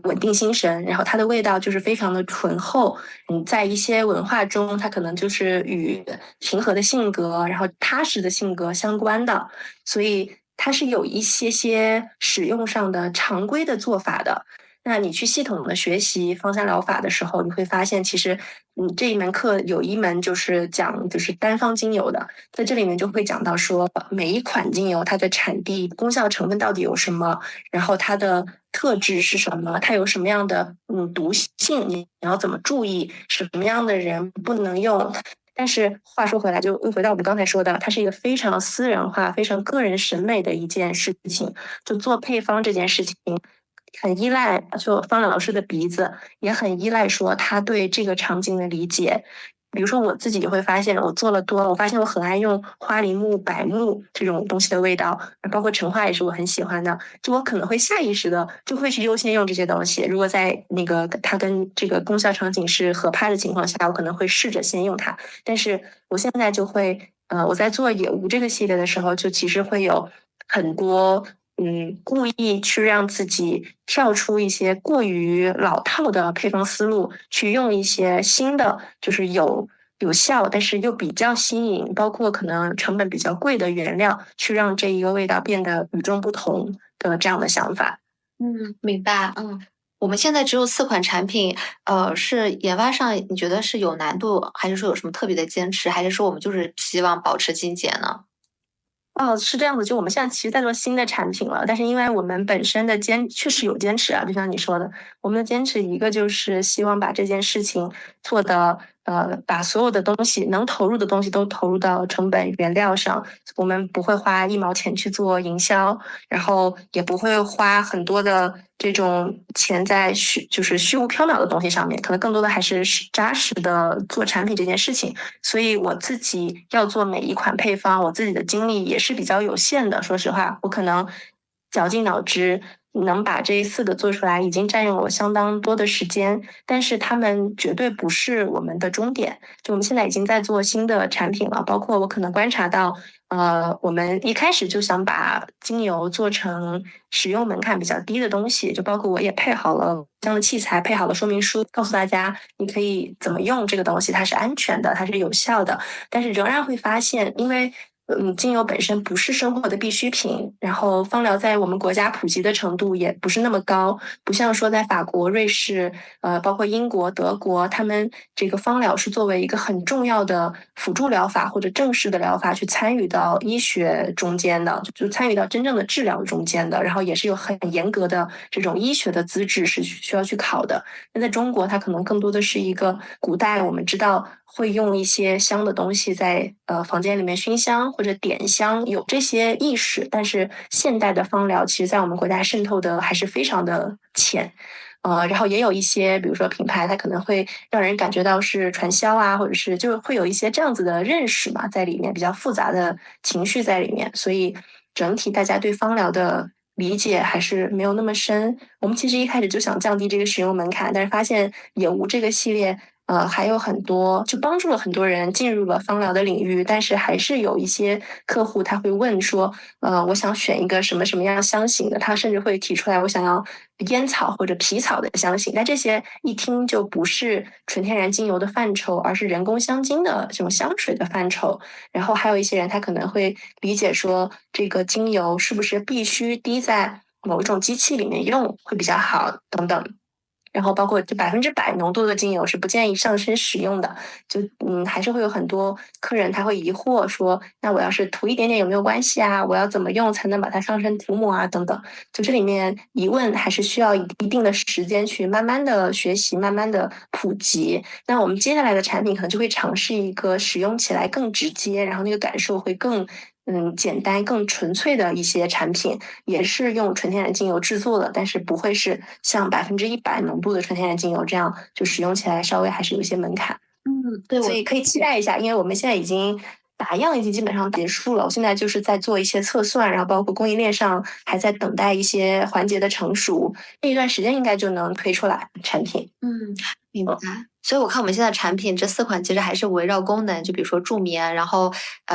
稳定心神，然后它的味道就是非常的醇厚。在一些文化中，它可能就是与平和的性格，然后踏实的性格相关的，所以它是有一些使用上的常规的做法的。那你去系统的学习芳香疗法的时候，你会发现，其实这一门课有一门就是讲就是单方精油的，在这里面就会讲到说每一款精油它的产地、功效成分到底有什么，然后它的特质是什么，它有什么样的毒性，你要怎么注意，什么样的人不能用。但是话说回来，就又回到我们刚才说的，它是一个非常私人化、非常个人审美的一件事情。就做配方这件事情，很依赖就方老师的鼻子，也很依赖说他对这个场景的理解。比如说我自己也会发现，我做了多了，我发现我很爱用花梨木、柏木这种东西的味道，包括橙花也是我很喜欢的。就我可能会下意识的就会去优先用这些东西。如果在那个它跟这个功效场景是合拍的情况下，我可能会试着先用它。但是我现在就会，我在做野无这个系列的时候，就其实会有很多。故意去让自己跳出一些过于老套的配方思路，去用一些新的，就是有效，但是又比较新颖，包括可能成本比较贵的原料，去让这一个味道变得与众不同的这样的想法。明白。我们现在只有4款产品，是研发上你觉得是有难度，还是说有什么特别的坚持，还是说我们就是希望保持精简呢？哦，是这样子。就我们现在其实在做新的产品了，但是因为我们本身的确实有坚持啊，就像你说的，我们的坚持一个就是希望把这件事情做的把所有的东西能投入的东西都投入到成本原料上，我们不会花1毛钱去做营销，然后也不会花很多的这种钱在就是虚无缥缈的东西上面，可能更多的还是扎实的做产品这件事情。所以我自己要做每一款配方，我自己的精力也是比较有限的。说实话，我可能绞尽脑汁能把这4个做出来，已经占用了我相当多的时间。但是他们绝对不是我们的终点。就我们现在已经在做新的产品了，包括我可能观察到，我们一开始就想把精油做成使用门槛比较低的东西，就包括我也配好了这样的器材，配好了说明书，告诉大家你可以怎么用这个东西，它是安全的，它是有效的。但是仍然会发现，因为精油本身不是生活的必需品，然后芳疗在我们国家普及的程度也不是那么高，不像说在法国、瑞士，包括英国、德国，他们这个芳疗是作为一个很重要的辅助疗法或者正式的疗法去参与到医学中间的，就参与到真正的治疗中间的，然后也是有很严格的这种医学的资质是需要去考的。那在中国，它可能更多的是一个古代我们知道会用一些香的东西在房间里面熏香或者点香，有这些意识。但是现代的芳疗，其实在我们国家渗透的还是非常的浅。然后也有一些，比如说品牌，它可能会让人感觉到是传销啊，或者是就会有一些这样子的认识嘛，在里面比较复杂的情绪在里面，所以整体大家对芳疗的理解还是没有那么深。我们其实一开始就想降低这个使用门槛，但是发现野无这个系列，还有很多就帮助了很多人进入了芳疗的领域，但是还是有一些客户他会问说，我想选一个什么什么样香型的，他甚至会提出来我想要烟草或者皮草的香型，但这些一听就不是纯天然精油的范畴，而是人工香精的这种香水的范畴。然后还有一些人他可能会理解说，这个精油是不是必须滴在某一种机器里面用会比较好等等。然后包括就100%浓度的精油是不建议上身使用的，就还是会有很多客人他会疑惑说，那我要是涂一点点有没有关系啊？我要怎么用才能把它上身涂抹啊？等等，就这里面疑问还是需要一定的时间去慢慢的学习，慢慢的普及。那我们接下来的产品可能就会尝试一个使用起来更直接，然后那个感受会更简单、更纯粹的一些产品，也是用纯天然精油制作的，但是不会是像100%浓度的纯天然精油这样，就使用起来稍微还是有一些门槛。对，所以可以期待一下，因为我们现在已经打样已经基本上结束了，我现在就是在做一些测算，然后包括供应链上还在等待一些环节的成熟，这一段时间应该就能推出来产品。明白。所以我看我们现在产品这4款其实还是围绕功能，就比如说助眠，然后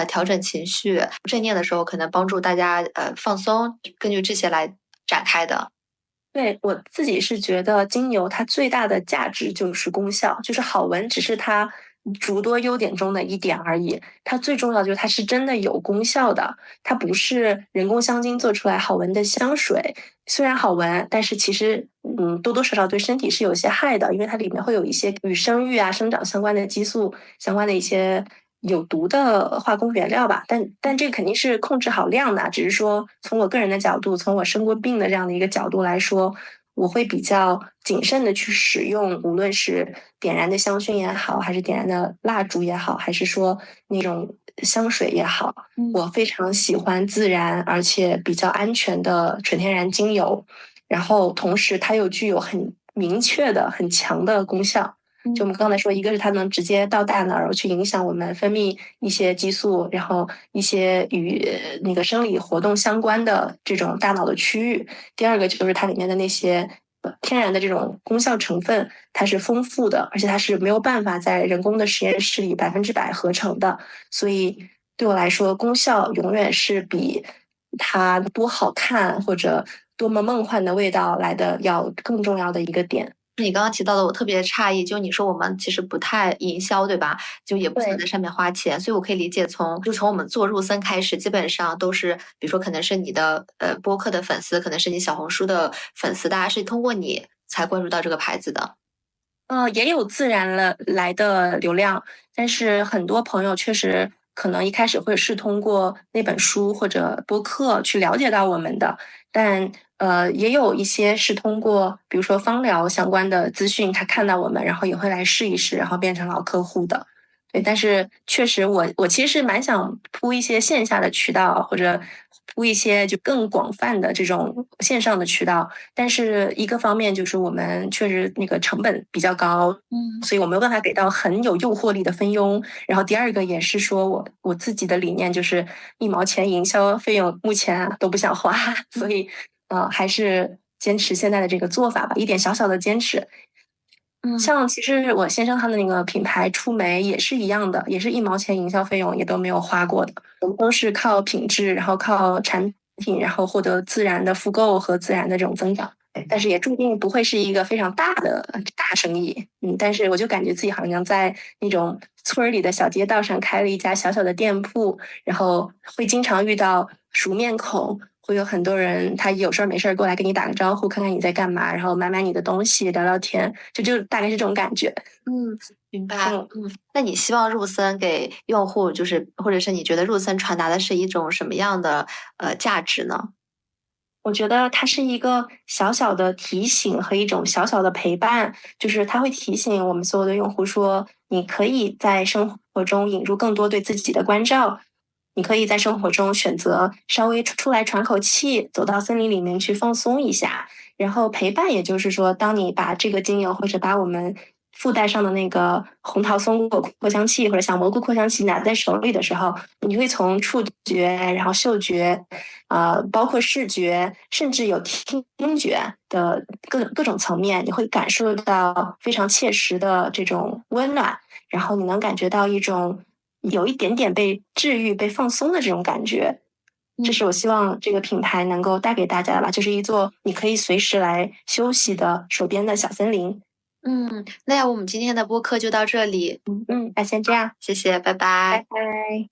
调整情绪，正念的时候可能帮助大家放松，根据这些来展开的。对，我自己是觉得精油它最大的价值就是功效，就是好闻，只是它诸多优点中的一点而已。它最重要的就是它是真的有功效的，它不是人工香精做出来好闻的香水，虽然好闻，但是其实多多少少对身体是有一些害的，因为它里面会有一些与生育啊、生长相关的激素相关的一些有毒的化工原料吧。但这个肯定是控制好量的，只是说从我个人的角度，从我生过病的这样的一个角度来说。我会比较谨慎的去使用，无论是点燃的香薰也好，还是点燃的蜡烛也好，还是说那种香水也好，我非常喜欢自然而且比较安全的纯天然精油，然后同时它又具有很明确的、很强的功效。就我们刚才说，一个是它能直接到大脑，然后去影响我们分泌一些激素，然后一些与那个生理活动相关的这种大脑的区域。第二个就是它里面的那些天然的这种功效成分，它是丰富的，而且它是没有办法在人工的实验室里100%合成的。所以对我来说，功效永远是比它多好看或者多么梦幻的味道来的要更重要的一个点。你刚刚提到的，我特别诧异，就你说我们其实不太营销，对吧？就也不想在上面花钱，所以我可以理解从我们做入森开始，基本上都是，比如说可能是你的播客的粉丝，可能是你小红书的粉丝，大家是通过你才关注到这个牌子的。也有自然了来的流量，但是很多朋友确实可能一开始会是通过那本书或者播客去了解到我们的，但也有一些是通过比如说芳疗相关的资讯，他看到我们，然后也会来试一试，然后变成老客户的。对，但是确实我其实是蛮想铺一些线下的渠道，或者铺一些就更广泛的这种线上的渠道。但是一个方面就是我们确实那个成本比较高，所以我没有办法给到很有诱惑力的分佣。然后第二个也是说我自己的理念就是1毛钱营销费用目前都不想花，所以还是坚持现在的这个做法吧，一点小小的坚持。像其实我先生他的那个品牌出梅也是一样的，也是1毛钱营销费用也都没有花过的。我们都是靠品质，然后靠产品，然后获得自然的复购和自然的这种增长。但是也注定不会是一个非常大的大生意。但是我就感觉自己好像在那种村里的小街道上开了一家小小的店铺，然后会经常遇到熟面孔。会有很多人，他有事儿没事儿过来跟你打个招呼，看看你在干嘛，然后买买你的东西，聊聊天，就大概是这种感觉。明白。那你希望入森给用户，就是或者是你觉得入森传达的是一种什么样的价值呢？我觉得它是一个小小的提醒和一种小小的陪伴，就是它会提醒我们所有的用户说，你可以在生活中引入更多对自己的关照，你可以在生活中选择稍微出来喘口气，走到森林里面去放松一下，然后陪伴，也就是说，当你把这个精油或者把我们附带上的那个红桃松果扩香器或者小蘑菇扩香器拿在手里的时候，你会从触觉，然后嗅觉，包括视觉，甚至有听觉的各种层面，你会感受到非常切实的这种温暖，然后你能感觉到一种有一点点被治愈、被放松的这种感觉。这是我希望这个品牌能够带给大家的吧，就是一座你可以随时来休息的手边的小森林。那要不我们今天的播客就到这里。那先这样，谢谢，拜拜拜。拜。